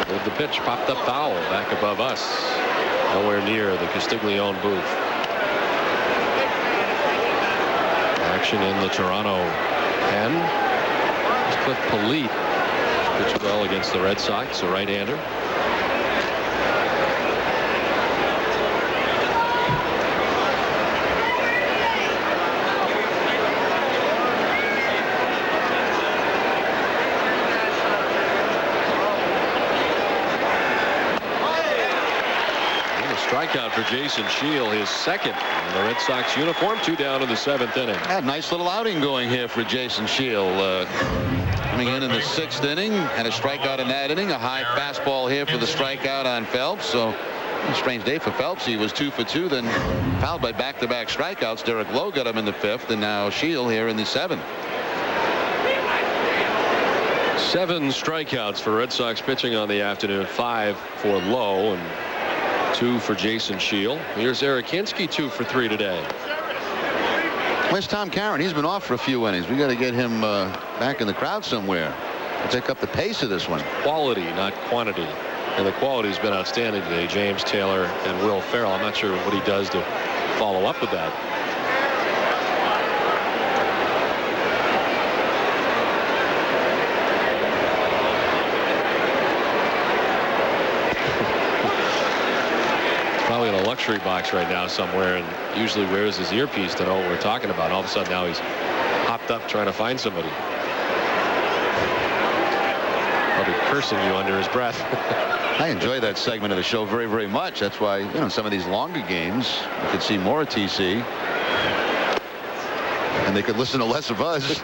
with the pitch, popped up foul back above us, nowhere near the Castiglione booth. Action in the Toronto pen. Cliff Polite pitched well against the Red Sox, a right-hander. Strikeout for Jason Shiel, his second in the Red Sox uniform. 2 down in the 7th inning. Nice little outing going here for Jason Shiel. Coming in the 6th inning, had a strikeout in that inning. A high fastball here for the strikeout on Phelps. So Strange day for Phelps. He was 2 for 2, then fouled by back-to-back strikeouts. Derek Lowe got him in the 5th, and now Shiel here in the 7th. 7 strikeouts for Red Sox pitching on the afternoon. 5 for Lowe and 2 for Jason Shiel. Here's Eric Hinsky, 2 for 3 today. Where's Tom Caron? He's been off for a few innings. We got to get him back in the crowd somewhere. Take up the pace of this one. Quality, not quantity. And the quality's been outstanding today. James Taylor and Will Ferrell. I'm not sure what he does to follow up with that. He's probably in a luxury box right now somewhere and usually wears his earpiece to know what we're talking about. All of a sudden now he's hopped up trying to find somebody. Probably cursing you under his breath. I enjoy that segment of the show very, very much. That's why, you know, some of these longer games, you could see more of TC. And they could listen to less of us.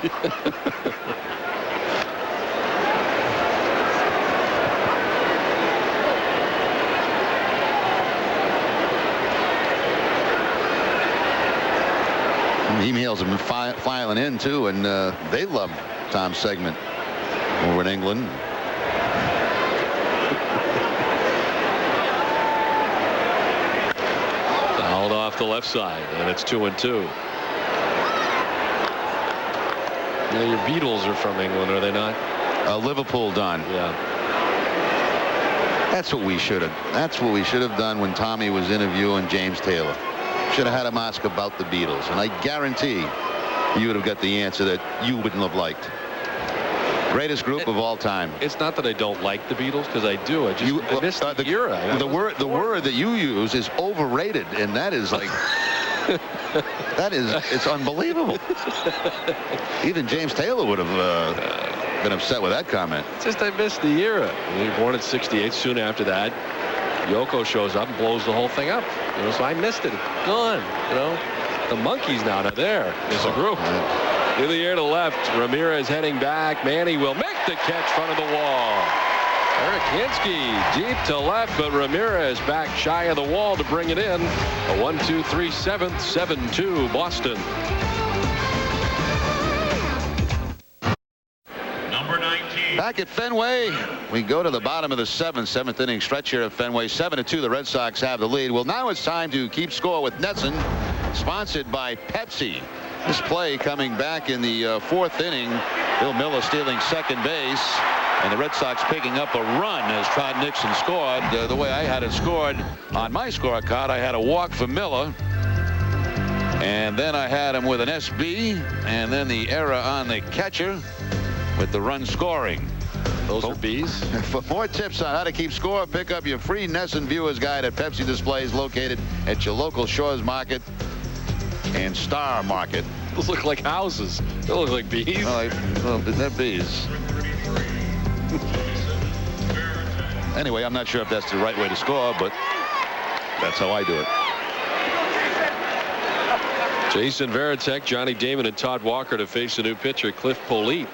Emails have been filing in, too, and they love Tom's segment over in England. Fouled off the left side, and it's 2-2. Now your Beatles are from England, are they not? Liverpool, Don. Yeah. That's what we should have. That's what we should have done when Tommy was interviewing James Taylor. Should have had him ask about the Beatles, and I guarantee you would have got the answer that you wouldn't have liked. Greatest group of all time. It's not that I don't like the Beatles, because I do. I missed the era. The word that you use is overrated, and that is like it's unbelievable. Even James Taylor would have been upset with that comment. It's just I missed the era. He was born in '68. Soon after that, Yoko shows up and blows the whole thing up. You know, so I missed it. It's gone. You know, the Monkees now are there. It's a group. In the air to left, Ramirez heading back. Manny will make the catch front of the wall. Eric Hinsky deep to left, but Ramirez back shy of the wall to bring it in. A 1-2-3 7th, 7-2 Boston. Number 19. Back at Fenway, we go to the bottom of the 7th inning stretch here at Fenway. 7-2, the Red Sox have the lead. Well, now it's time to keep score with Netson, sponsored by Pepsi. This play coming back in the 4th inning. Bill Miller stealing second base, and the Red Sox picking up a run as Todd Nixon scored. The way I had it scored on my scorecard, I had a walk for Miller, and then I had him with an SB, and then the error on the catcher with the run scoring. Those are B's. For more tips on how to keep score, pick up your free Nesson Viewers Guide at Pepsi Displays, located at your local Shores Market and Star Market. Those look like houses. They look like bees. Well, they're bees. Anyway, I'm not sure if that's the right way to score, but that's how I do it. Jason Varitek, Johnny Damon, and Todd Walker to face a new pitcher, Cliff Polite.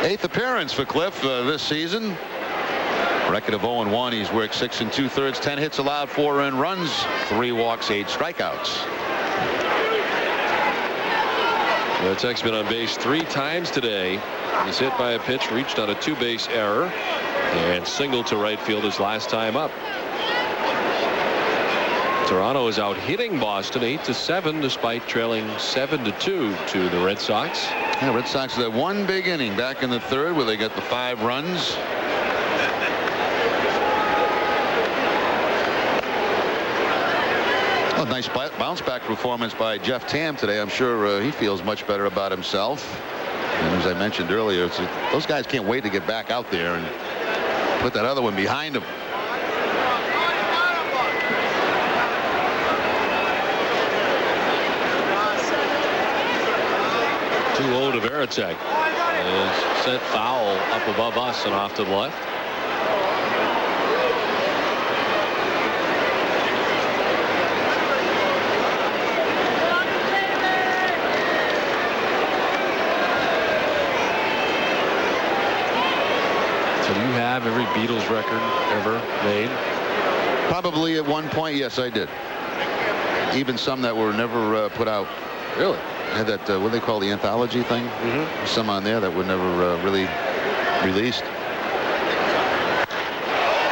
8th appearance for Cliff this season. Record of 0-1. He's worked 6 2/3, 10 hits allowed, 4 earned runs, 3 walks, 8 strikeouts. Varitek's been on base 3 times today. He's hit by a pitch, reached on a 2-base error, and singled to right field his last time up. Toronto is out hitting Boston 8-7, despite trailing 7-2 to the Red Sox. Yeah, Red Sox had one big inning back in the 3rd where they got the 5 runs. A nice bounce back performance by Jeff Tam today. I'm sure he feels much better about himself. And as I mentioned earlier, those guys can't wait to get back out there and put that other one behind them. 2-0 to Varitek. Is sent foul up above us and off to the left. So do you have every Beatles record ever made? Probably at one point, yes, I did. Even some that were never put out. Really? Had that, what do they call the anthology thing? Some on there that were never really released.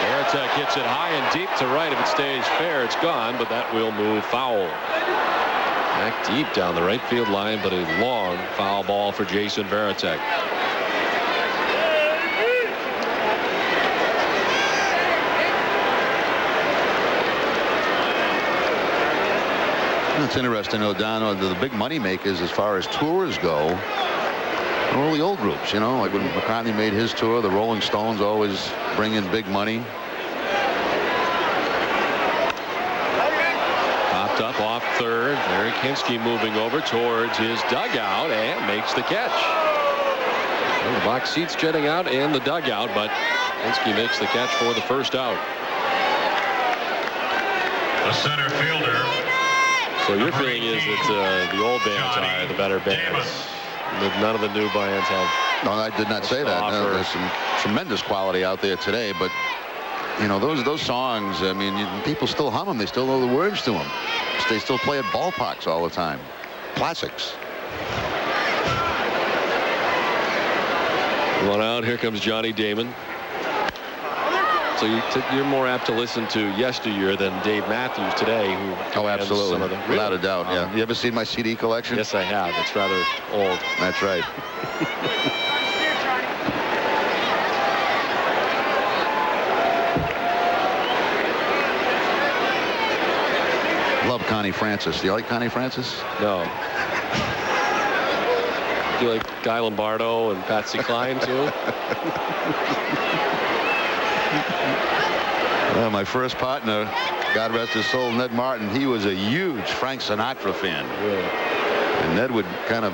Varitek hits it high and deep to right. If it stays fair, it's gone, but that will move foul. Back deep down the right field line, but a long foul ball for Jason Varitek. It's interesting, though, Don, the big money makers as far as tours go are all the old groups, you know, like when McCartney made his tour, the Rolling Stones always bring in big money. Popped up off third. Eric Hinsky moving over towards his dugout and makes the catch. And the box seats jetting out in the dugout, but Hinsky makes the catch for the first out. The center fielder. So your feeling is that the old bands are the better bands. None of the new bands have. No, I did not say that. No, there's some tremendous quality out there today, but you know those songs. I mean, people still hum them. They still know the words to them. They still play at ballparks all the time. Classics. One out. Here comes Johnny Damon. So you're more apt to listen to yesteryear than Dave Matthews today, who oh, absolutely, some of them. Without a doubt. Yeah. You ever seen my CD collection? Yes, I have. It's rather old. That's right. Love Connie Francis. Do you like Connie Francis? No. Do you like Guy Lombardo and Patsy Cline too? Well, my first partner, God rest his soul, Ned Martin, he was a huge Frank Sinatra fan. Yeah. And Ned would kind of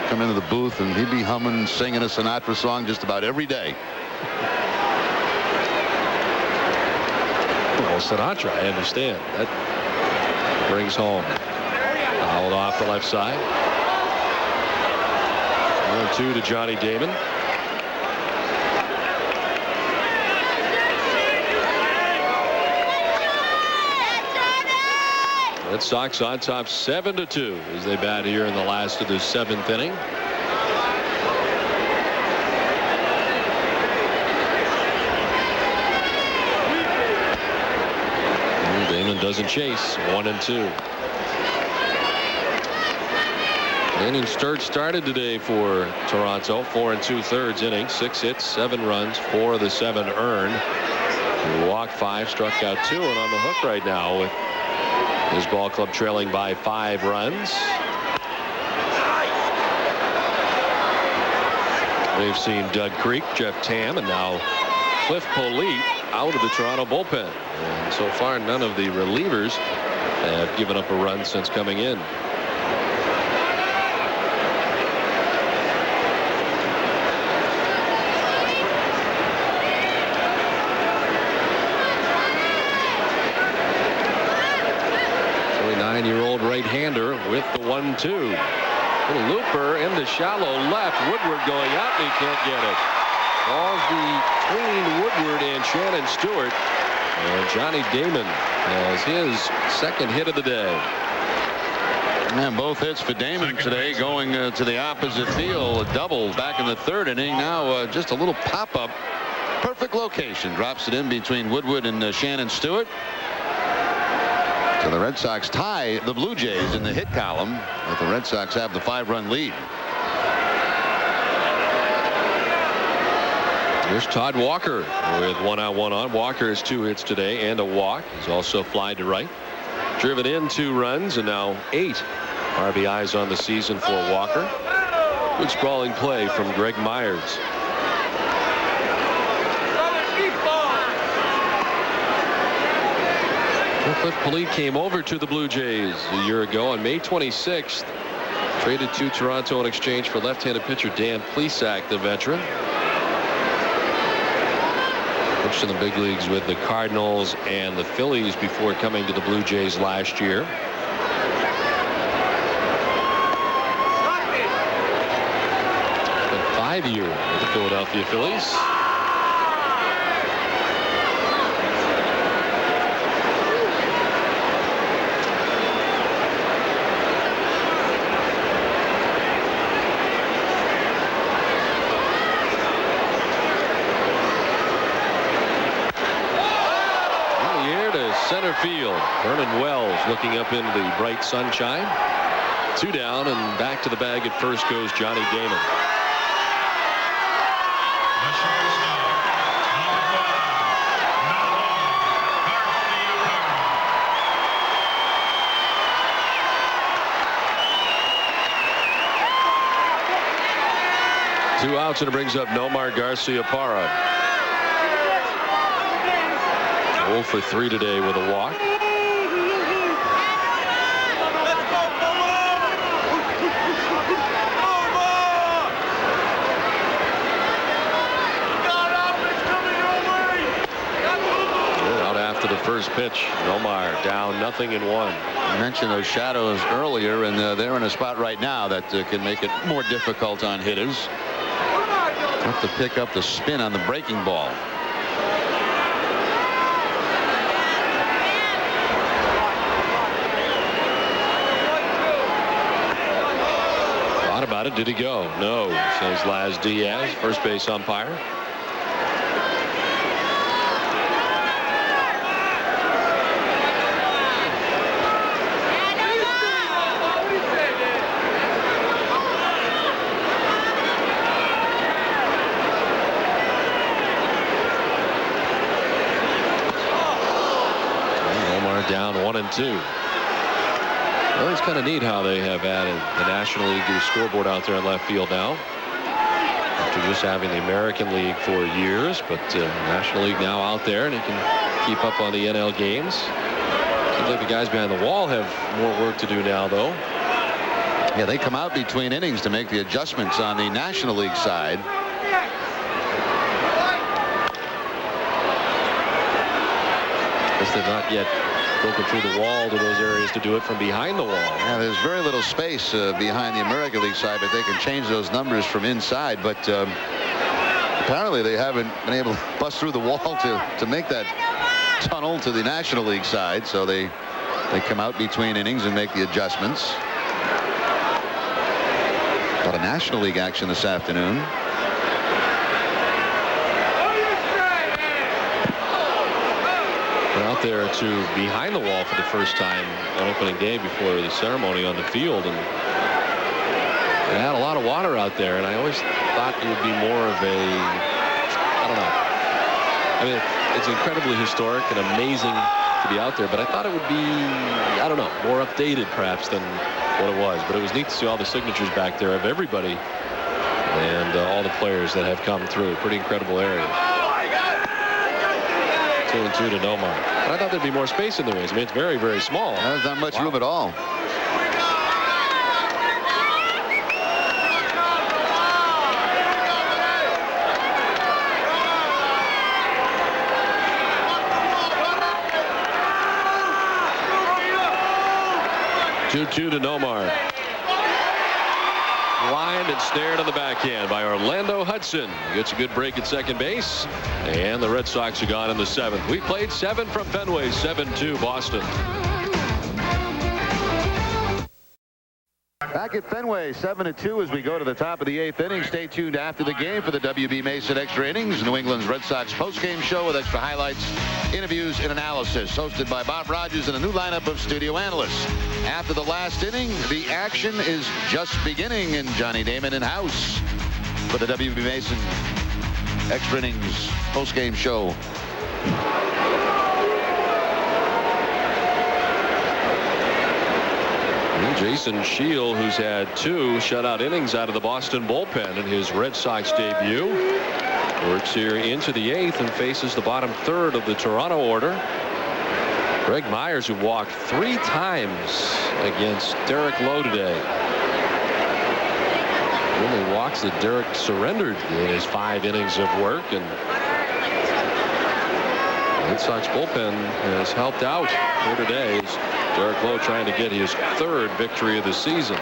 come into the booth and he'd be humming, singing a Sinatra song just about every day. Well, Sinatra, I understand. That brings home. Fouled off the left side. 1-2 to Johnny Damon. Red Sox on top 7-2 as they bat here in the last of the 7th inning. And Damon doesn't chase. 1-2. And Sturtze started today for Toronto. 4 2/3 innings, 6 hits, 7 runs, 4 of the 7 earned. He walked 5, struck out 2, and on the hook right now with his ball club trailing by 5 runs. We've seen Doug Creek, Jeff Tam, and now Cliff Polite out of the Toronto bullpen. And so far, none of the relievers have given up a run since coming in. Right-hander with the 1-2. Little looper into shallow left. Woodward going out, and he can't get it. Balls between Woodward and Shannon Stewart. And Johnny Damon has his second hit of the day. And both hits for Damon today going to the opposite field. A double back in the 3rd inning. Now just a little pop-up. Perfect location. Drops it in between Woodward and Shannon Stewart. So the Red Sox tie the Blue Jays in the hit column, but the Red Sox have the 5-run lead. Here's Todd Walker with 1 out, 1 on. Walker has 2 hits today and a walk. He's also flied to right. Driven in 2 runs, and now 8 RBIs on the season for Walker. Good sprawling play from Greg Myers. Cliff Polite came over to the Blue Jays a year ago on May 26th. Traded to Toronto in exchange for left-handed pitcher Dan Plesac, the veteran. Pitched in the big leagues with the Cardinals and the Phillies before coming to the Blue Jays last year. Spent 5 years with the Philadelphia Phillies. center field. Vernon Wells looking up into the bright sunshine. 2 down, and back to the bag at first goes Johnny Damon. The shortstop, number 1, 2 outs, and it brings up Nomar Garciaparra. 0 for 3 today with a walk. Out after the first pitch, Nomar down 0-1. I mentioned those shadows earlier, and they're in a spot right now that can make it more difficult on hitters. Have to pick up the spin on the breaking ball. Thought about it. Did he go? No, says Laz Diaz, first base umpire. Down 1-2. Well, it's kind of neat how they have added the National League scoreboard out there in left field now. After just having the American League for years, but National League now out there, and you can keep up on the NL games. Seems like the guys behind the wall have more work to do now, though. Yeah, they come out between innings to make the adjustments on the National League side. Guess they've not yet broken through the wall to those areas to do it from behind the wall. Yeah, there's very little space behind the American League side, but they can change those numbers from inside. But apparently they haven't been able to bust through the wall to make that tunnel to the National League side. So they come out between innings and make the adjustments. Got a National League action this afternoon. Out there to behind the wall for the first time on opening day before the ceremony on the field, and they had a lot of water out there, and I always thought it would be more of a, I don't know, I mean, it's incredibly historic and amazing to be out there, but I thought it would be, I don't know, more updated perhaps than what it was. But it was neat to see all the signatures back there of everybody and all the players that have come through. Pretty incredible area. 2-2 to Nomar. But I thought there'd be more space in the race. I mean, it's very, very small. There's not much room at all. Two to Nomar. Lined and snared on the backhand by Orlando Hudson. Gets a good break at second base, and the Red Sox are gone in the 7th. We played 7 from Fenway, 7-2 Boston. Back at Fenway, 7-2 as we go to the top of the 8th inning. Stay tuned after the game for the WB Mason Extra Innings, New England's Red Sox postgame show with extra highlights, interviews, and analysis, hosted by Bob Rogers and a new lineup of studio analysts. After the last inning, the action is just beginning, and Johnny Damon in house for the WB Mason Extra Innings postgame show. Jason Shiel, who's had 2 shutout innings out of the Boston bullpen in his Red Sox debut, works here into the 8th and faces the bottom 3rd of the Toronto order. Greg Myers, who walked 3 times against Derek Lowe today. The only walks that Derek surrendered in his 5 innings of work, and the Red Sox bullpen has helped out here today. Derek Lowe trying to get his 3rd victory of the season.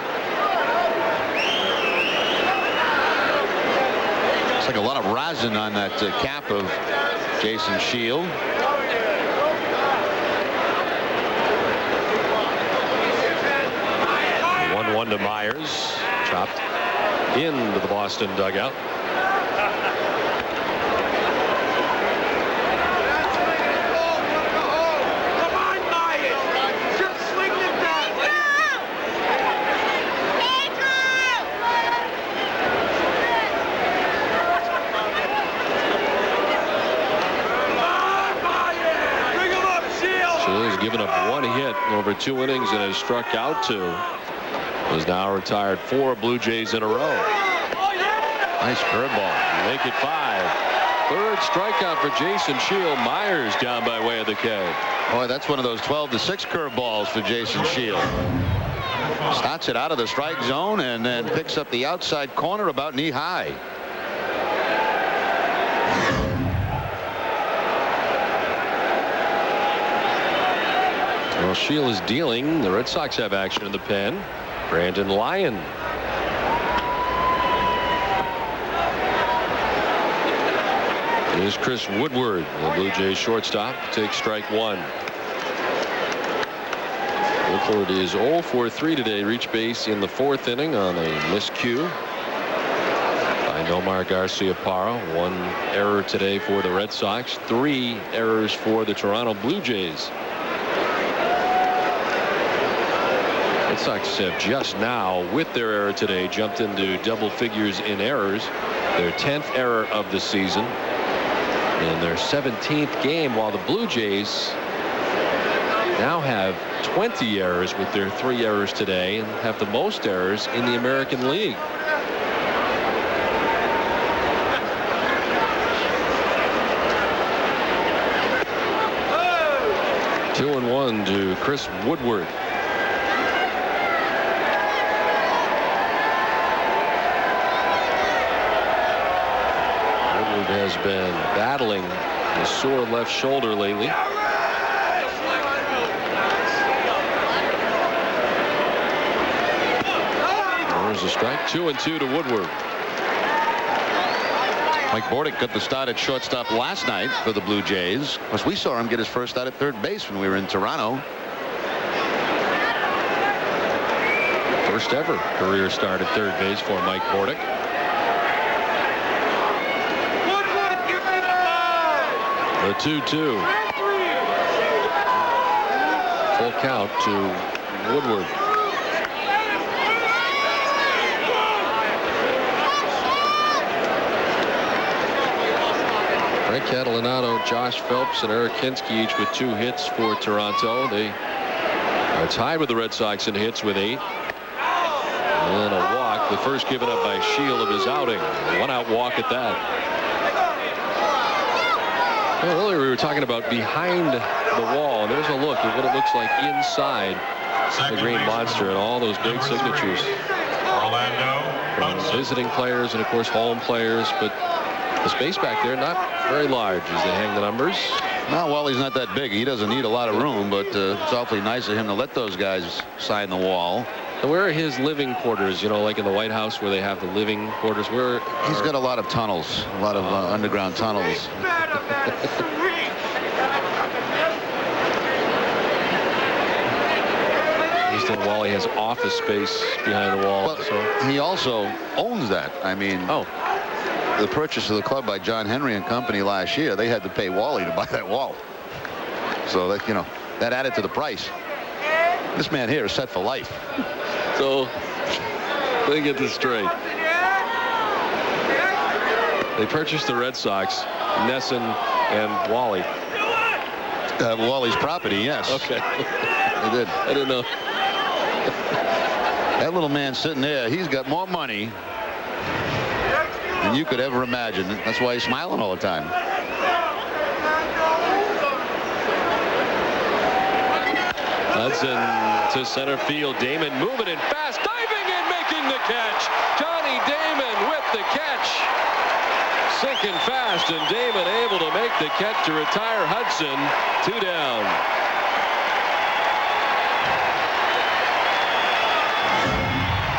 It's like a lot of rosin on that cap of Jason Shiel. 1-1 to Myers. Chopped into the Boston dugout. given up 1 hit over 2 innings and has struck out 2. Has now retired 4 Blue Jays in a row. Nice curveball. Make it 5. 3rd strikeout for Jason Shiel. Myers down by way of the K. Boy, that's one of those 12-6 curveballs for Jason Shiel. Starts it out of the strike zone and then picks up the outside corner about knee high. Well, Shiel is dealing. The Red Sox have action in the pen. Brandon Lyons. Here's Chris Woodward, the Blue Jays shortstop, takes strike 1. Woodward is 0 for 3 today. Reached base in the 4th inning on a miscue by Nomar Garciaparra. 1 error today for the Red Sox. 3 errors for the Toronto Blue Jays. Red Sox have just now, with their error today, jumped into double figures in errors. Their 10th error of the season. In their 17th game, while the Blue Jays now have 20 errors with their 3 errors today and have the most errors in the American League. Two and 1 to Chris Woodward. Has been battling a sore left shoulder lately. There's a strike. 2-2 to Woodward. Mike Bordick got the start at shortstop last night for the Blue Jays. Of course, we saw him get his first start at 3rd base when we were in Toronto. First ever career start at 3rd base for Mike Bordick. The 2-2. Full count to Woodward. Frank Catalinato, Josh Phelps, and Eric Kinski each with 2 hits for Toronto. They are tied with the Red Sox in hits with 8. And a walk, the first given up by Shiel of his outing. A 1-out walk at that. Well, earlier we were talking about behind the wall, and there's a look at what it looks like inside the Green Monster and all those big signatures. From visiting players and, of course, home players, but the space back there not very large as they hang the numbers. No, well, he's not that big. He doesn't need a lot of room, but it's awfully nice of him to let those guys sign the wall. And where are his living quarters? You know, like in the White House where they have the living quarters. Where he's got a lot of tunnels, a lot of underground tunnels. Wally has office space behind the wall. Well, so he also owns that. I mean, the purchase of the club by John Henry and Company last year, they had to pay Wally to buy that wall. So that, you know, that added to the price. This man here is set for life. So let me get this straight. They purchased the Red Sox, Nesson and Wally. Wally's property, yes. Okay. They did. I didn't know. That little man sitting there, he's got more money than you could ever imagine. That's why he's smiling all the time. Hudson to center field. Damon moving in fast, diving and making the catch. Johnny Damon with the catch. Sinking fast, and Damon able to make the catch to retire Hudson. 2 down.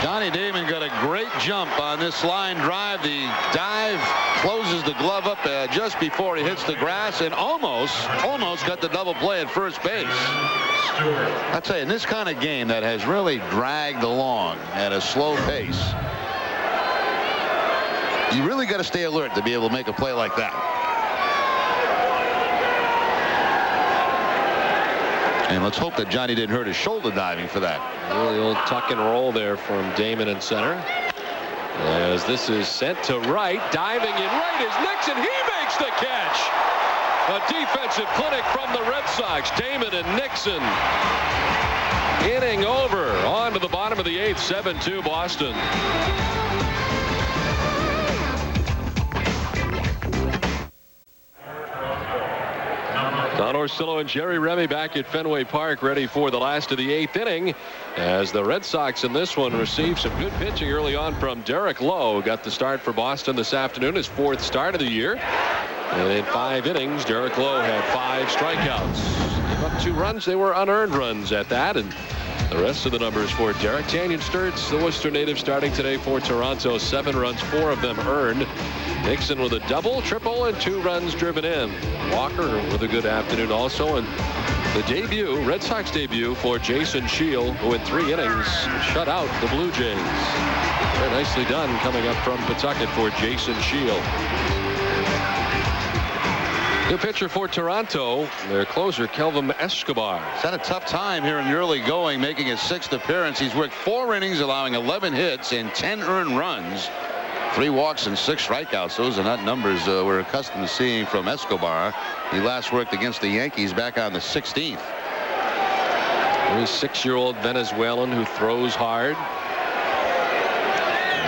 Johnny Damon got a great jump on this line drive. The dive closes the glove up just before he hits the grass, and almost got the double play at first base. I'd say in this kind of game that has really dragged along at a slow pace, you really got to stay alert to be able to make a play like that. And let's hope that Johnny didn't hurt his shoulder diving for that. Really old tuck and roll there from Damon in center. As this is sent to right, diving in right is Nixon. He makes the catch. A defensive clinic from the Red Sox. Damon and Nixon. Inning over. On to the bottom of the 8th. 7-2 Boston. Don Orsillo and Jerry Remy back at Fenway Park, ready for the last of the 8th inning, as the Red Sox in this one received some good pitching early on from Derek Lowe. Got the start for Boston this afternoon, his 4th start of the year. And in 5 innings, Derek Lowe had 5 strikeouts. Gave up 2 runs. They were unearned runs at that. And the rest of the numbers for Derek. Tanyan Sturtze, the Worcester native, starting today for Toronto. 7 runs, 4 of them earned. Nixon with a double, triple, and 2 runs driven in. Walker with a good afternoon also. And the debut, Red Sox debut for Jason Shiel, who in 3 innings shut out the Blue Jays. Very nicely done coming up from Pawtucket for Jason Shiel. New pitcher for Toronto, their closer, Kelvin Escobar. He's had a tough time here in the early going, making his 6th appearance. He's worked 4 innings, allowing 11 hits and 10 earned runs. 3 walks and 6 strikeouts. Those are not numbers we're accustomed to seeing from Escobar. He last worked against the Yankees back on the 16th. 26-year-old Venezuelan who throws hard.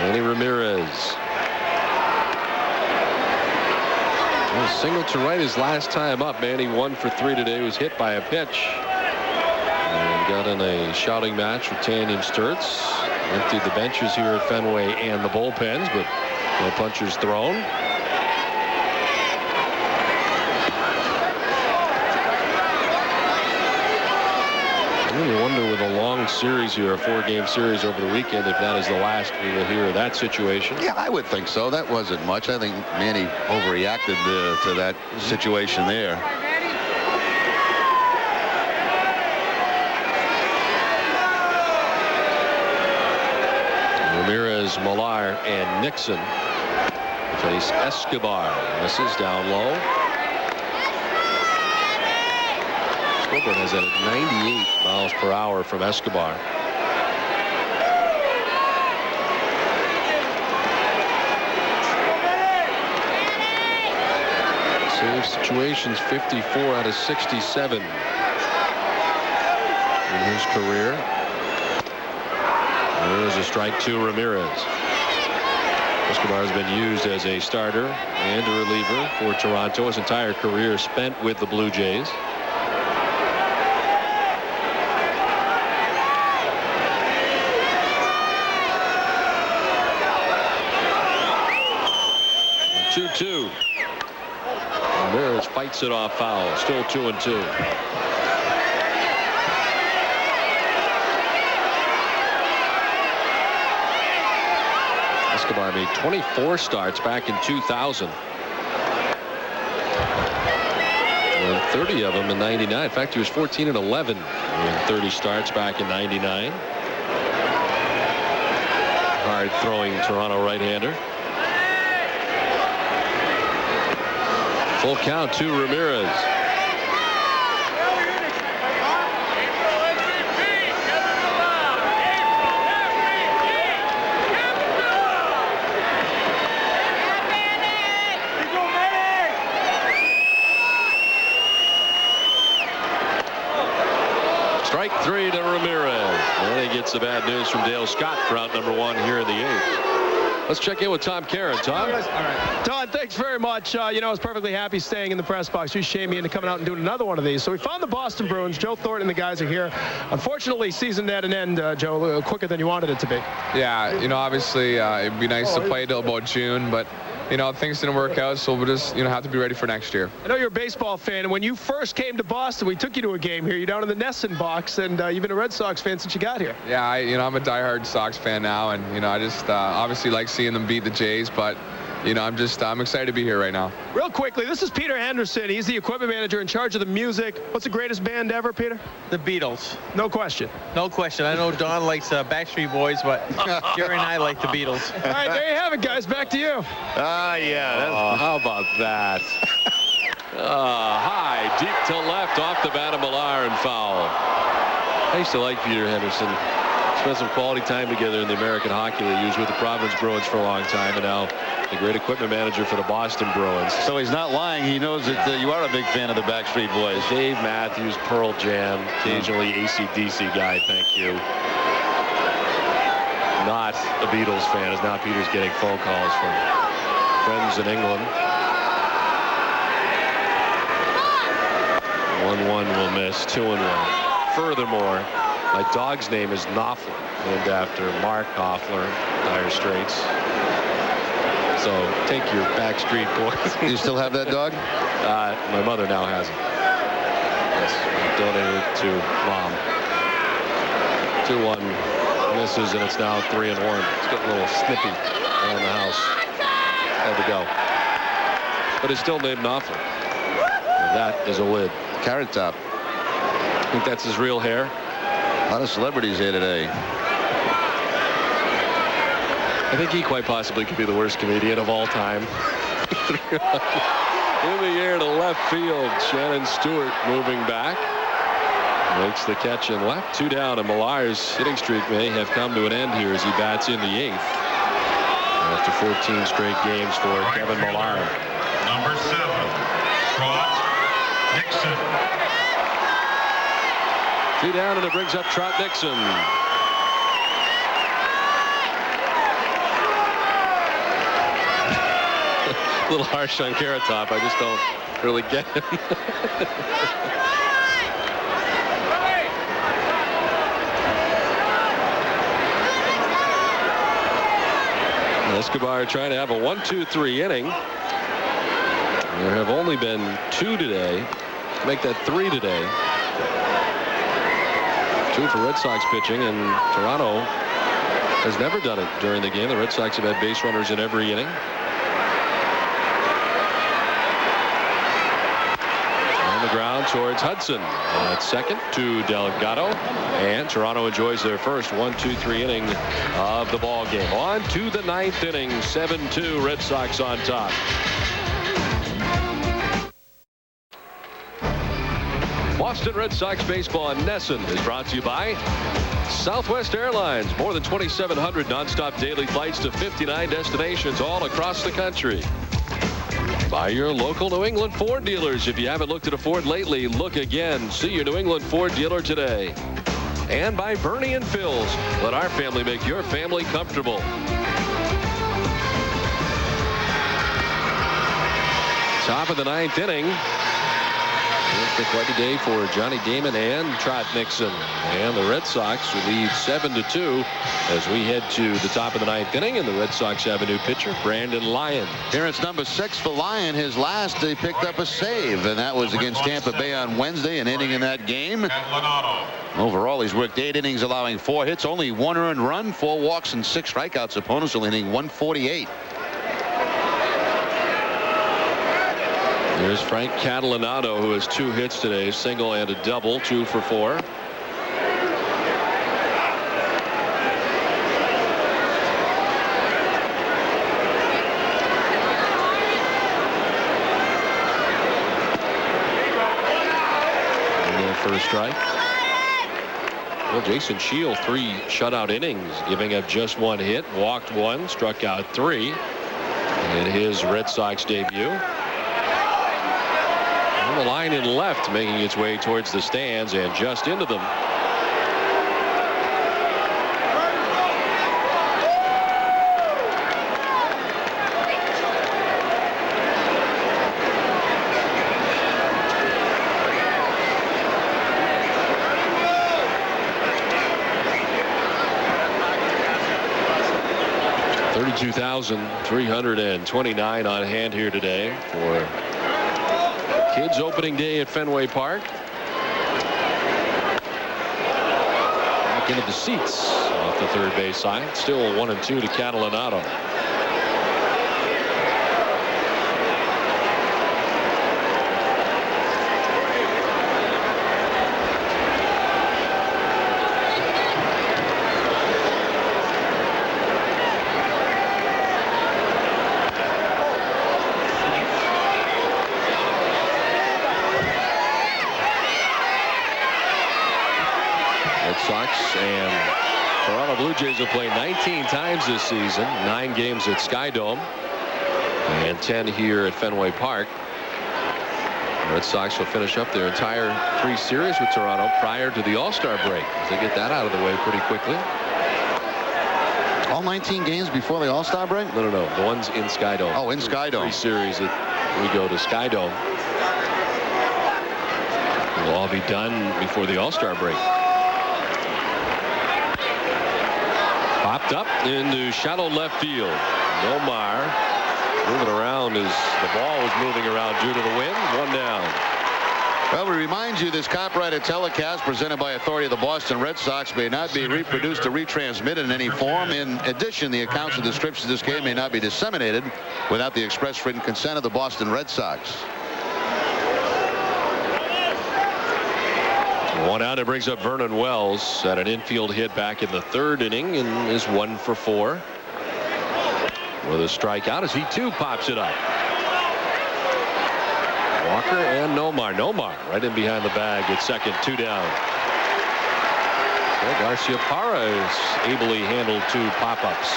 Manny Ramirez. A single to right his last time up. Manny 1 for 3 today. Was hit by a pitch. And got in a shouting match with Tanyan Sturtze. Emptied the benches here at Fenway and the bullpens, but no punches thrown. I really wonder with a long series here, a 4-game series over the weekend, if that is the last we will hear of that situation. Yeah, I would think so. That wasn't much. I think Manny overreacted to that situation there. Ramirez, Millar, and Nixon face Escobar. Misses down low. Escobar has at 98 miles per hour from Escobar. Save situations 54 out of 67 in his career. There's a strike to Ramirez. Escobar has been used as a starter and a reliever for Toronto. His entire career spent with the Blue Jays. Two. Ramirez fights it off foul. Still 2-2. Escobar made 24 starts back in 2000. And 30 of them in 99. In fact, he was 14-11 in 30 starts back in 99. Hard throwing Toronto right-hander. Full count to Ramirez. Strike 3 to Ramirez. And he gets the bad news from Dale Scott for out number 1 here in the 8th. Let's check in with Tom Caron. Tom? All right. Todd, thanks very much. I was perfectly happy staying in the press box. You shamed me into coming out and doing another one of these. So we found the Boston Bruins. Joe Thornton and the guys are here. Unfortunately, season at an end, Joe, a little quicker than you wanted it to be. Yeah, obviously it'd be nice to play till about June, but things didn't work out, so we'll just have to be ready for next year. I know you're a baseball fan, and when you first came to Boston, we took you to a game here. You're down in the Nesson box, and you've been a Red Sox fan since you got here. Yeah, I'm a diehard Sox fan now, and I just obviously like seeing them beat the Jays, but I'm excited to be here right now. Real quickly, this is Peter Henderson. He's the equipment manager in charge of the music. What's the greatest band ever, Peter? The Beatles. No question. No question. I know Don likes Backstreet Boys, but Jerry and I like the Beatles. All right, there you have it, guys. Back to you. Yeah. How about that? High, deep to left, off the bat of Millar and foul. I used to like Peter Henderson. Spent some quality time together in the American Hockey League. He was with the Providence Bruins for a long time, and now the great equipment manager for the Boston Bruins. So he's not lying. He knows that you are a big fan of the Backstreet Boys. Dave Matthews, Pearl Jam, occasionally AC/DC guy. Thank you. Not a Beatles fan, as now Peter's getting phone calls from friends in England. 1-1 will miss. 2-1. Furthermore, my dog's name is Knopfler, named after Mark Knopfler, Dire Straits. So take your Backstreet Boys. Do you still have that dog? My mother now has it. Yes, I donated it to Mom. 2-1 misses, and it's now 3-1. It's getting a little snippy around the house. Had to go. But it's still named Knopfler. And that is a lid. Carrot Top. I think that's his real hair. A lot of celebrities here today. I think he quite possibly could be the worst comedian of all time. In the air to left field. Shannon Stewart moving back. Makes the catch in left. 2 down, and Millar's hitting streak may have come to an end here as he bats in the 8th. After 14 straight games for Kevin Millar. Number 7, Trot Nixon. 2 down, and it brings up Trot Nixon. A little harsh on Carrot Top. I just don't really get him. Escobar trying to have a 1-2-3 inning. There have only been 2 today. Make that 3 today. 2 for Red Sox pitching, and Toronto has never done it during the game. The Red Sox have had base runners in every inning. On the ground towards Hudson. At second to Delgado. And Toronto enjoys their first 1-2-3 inning of the ball game. On to the 9th inning. 7-2 Red Sox on top. Boston Red Sox baseball in Nesson is brought to you by Southwest Airlines. More than 2,700 nonstop daily flights to 59 destinations all across the country. By your local New England Ford dealers. If you haven't looked at a Ford lately, look again. See your New England Ford dealer today. And by Bernie and Phil's. Let our family make your family comfortable. Top of the 9th inning. It's been quite a day for Johnny Damon and Trot Nixon. And the Red Sox lead 7-2 as we head to the top of the 9th inning. And the Red Sox have a new pitcher, Brandon Lyons. Here it's number 6 for Lyon. His last, he picked up a save, and that was against Tampa Bay on Wednesday, an inning in that game. Overall, he's worked 8 innings, allowing 4 hits, only 1 earned run, 4 walks, and 6 strikeouts. Opponents only hitting 148. There's Frank Catalanato, who has 2 hits today, single and a double, 2 for 4. And then first strike. Well, Jason Shiel, 3 shutout innings, giving up just 1 hit, walked 1, struck out 3 in his Red Sox debut. The line in left, making its way towards the stands and just into them. $32,329 on hand here today for Kids opening day at Fenway Park. Back into the seats off the third base side. Still 1-2 to Catalanato. And Toronto Blue Jays have played 19 times this season, 9 games at Sky Dome. and 10 here at Fenway Park. The Red Sox will finish up their entire 3 series with Toronto prior to the All-Star break. They get that out of the way pretty quickly. All 19 games before the All-Star break? No. The ones in Skydome. Oh, in Skydome. 3 series that we go to Skydome. Will all be done before the All-Star break. Popped up into shallow left field. Nomar moving around as the ball was moving around due to the wind. 1 down. Well, we remind you this copyrighted telecast presented by authority of the Boston Red Sox may not be reproduced or retransmitted in any form. In addition, the accounts and descriptions of this game may not be disseminated without the express written consent of the Boston Red Sox. 1 out. It brings up Vernon Wells at an infield hit back in the 3rd inning and is 1 for 4 with a strikeout as he too pops it up. Walker and Nomar right in behind the bag at second. 2 down. Garcia Parra is ably handled 2 pop-ups.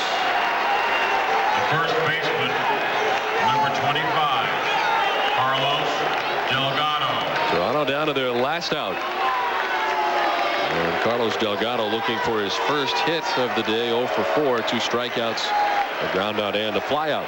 The first baseman, number 25, Carlos Delgado. Toronto down to their last out. And Carlos Delgado looking for his first hit of the day. 0 for 4, 2 strikeouts, a ground out and a fly out.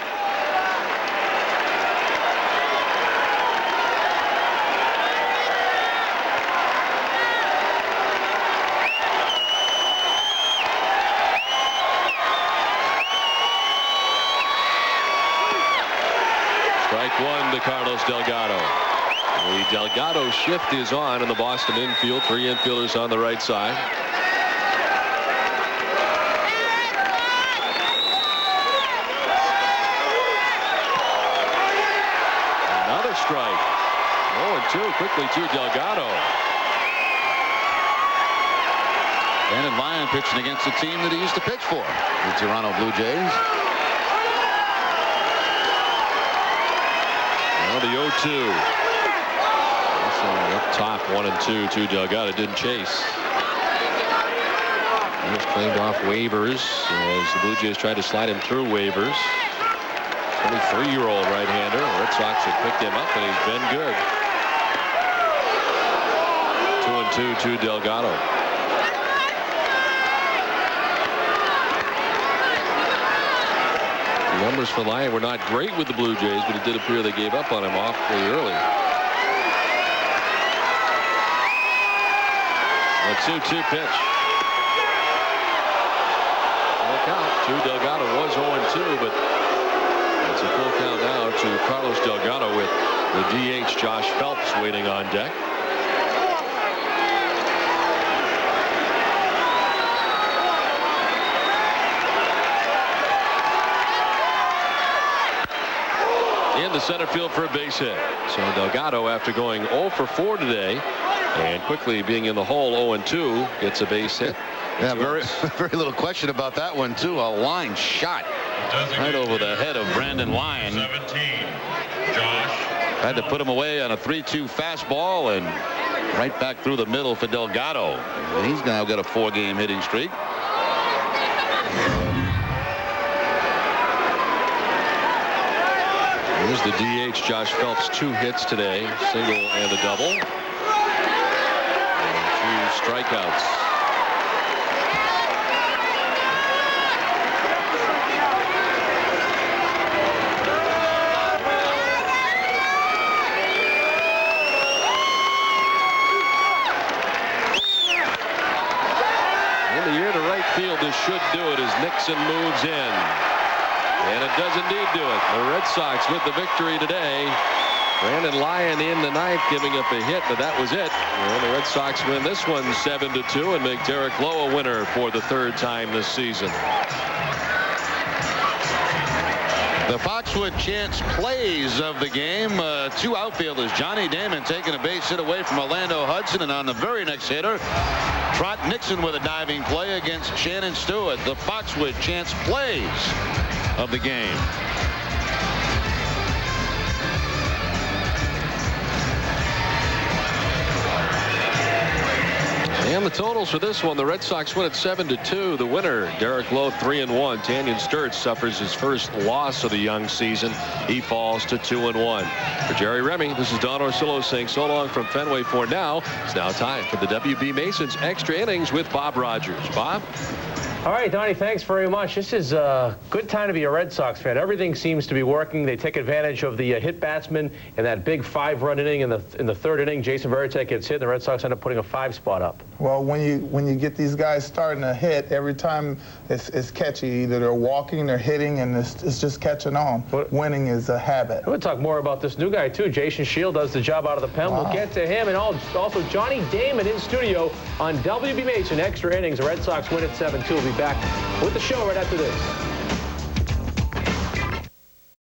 Strike 1 to Carlos Delgado. The Delgado shift is on in the Boston infield. 3 infielders on the right side. Another strike. 0-2 quickly to Delgado. Brandon Lyons pitching against the team that he used to pitch for, the Toronto Blue Jays. Now the 0-2. Up top 1 and 2 to Delgado. Didn't chase. He was claimed off waivers as the Blue Jays tried to slide him through waivers. 23-year-old right-hander. The Red Sox have picked him up and he's been good. 2 and 2 to Delgado. The numbers for Lyon were not great with the Blue Jays, but it did appear they gave up on him awfully early. A 2-2 pitch. Full count to Delgado. Was 0-2, but it's a full count now to Carlos Delgado with the DH Josh Phelps waiting on deck. In the center field for a base hit. So Delgado, after going 0 for 4 today, and quickly being in the hole 0-2, gets a base hit. Yeah, very little question about that one too. A line shot right over the head of Brandon Lyons. 17, Josh. Had to put him away on a 3-2 fastball and right back through the middle for Delgado. And he's now got a 4-game hitting streak. Here's the DH Josh Phelps. 2 hits today, single and a double. And 2 strikeouts. In the air to right field, this should do it as Nixon moves in. And it does indeed do it. The Red Sox with the victory today. Brandon Lyon in the 9th, giving up a hit, but that was it. And the Red Sox win this one 7-2 and make Derek Lowe a winner for the 3rd time this season. The Foxwood chance plays of the game. 2 outfielders. Johnny Damon taking a base hit away from Orlando Hudson, and on the very next hitter, Trot Nixon with a diving play against Shannon Stewart. The Foxwood chance plays of the game. And the totals for this one, the Red Sox win at 7-2. The winner, Derek Lowe, 3-1. Tanyan Sturtze suffers his first loss of the young season. He falls to 2-1. For Jerry Remy, this is Don Orsillo saying so long from Fenway for now. It's now time for the WB Masons Extra Innings with Bob Rogers. Bob? All right, Donnie, thanks very much. This is a good time to be a Red Sox fan. Everything seems to be working. They take advantage of the hit batsman in that big 5-run inning. In the third inning, Jason Varitek gets hit, and the Red Sox end up putting a 5 spot up. Well, when you get these guys starting to hit, every time it's catchy. Either they're walking, they're hitting, and it's just catching on. Winning is a habit. We'll talk more about this new guy, too. Jason Shiel does the job out of the pen. Wow. We'll get to him, and also Johnny Damon in studio on WB Mason Extra Innings. The Red Sox win at 7-2. We'll be back with the show right after this.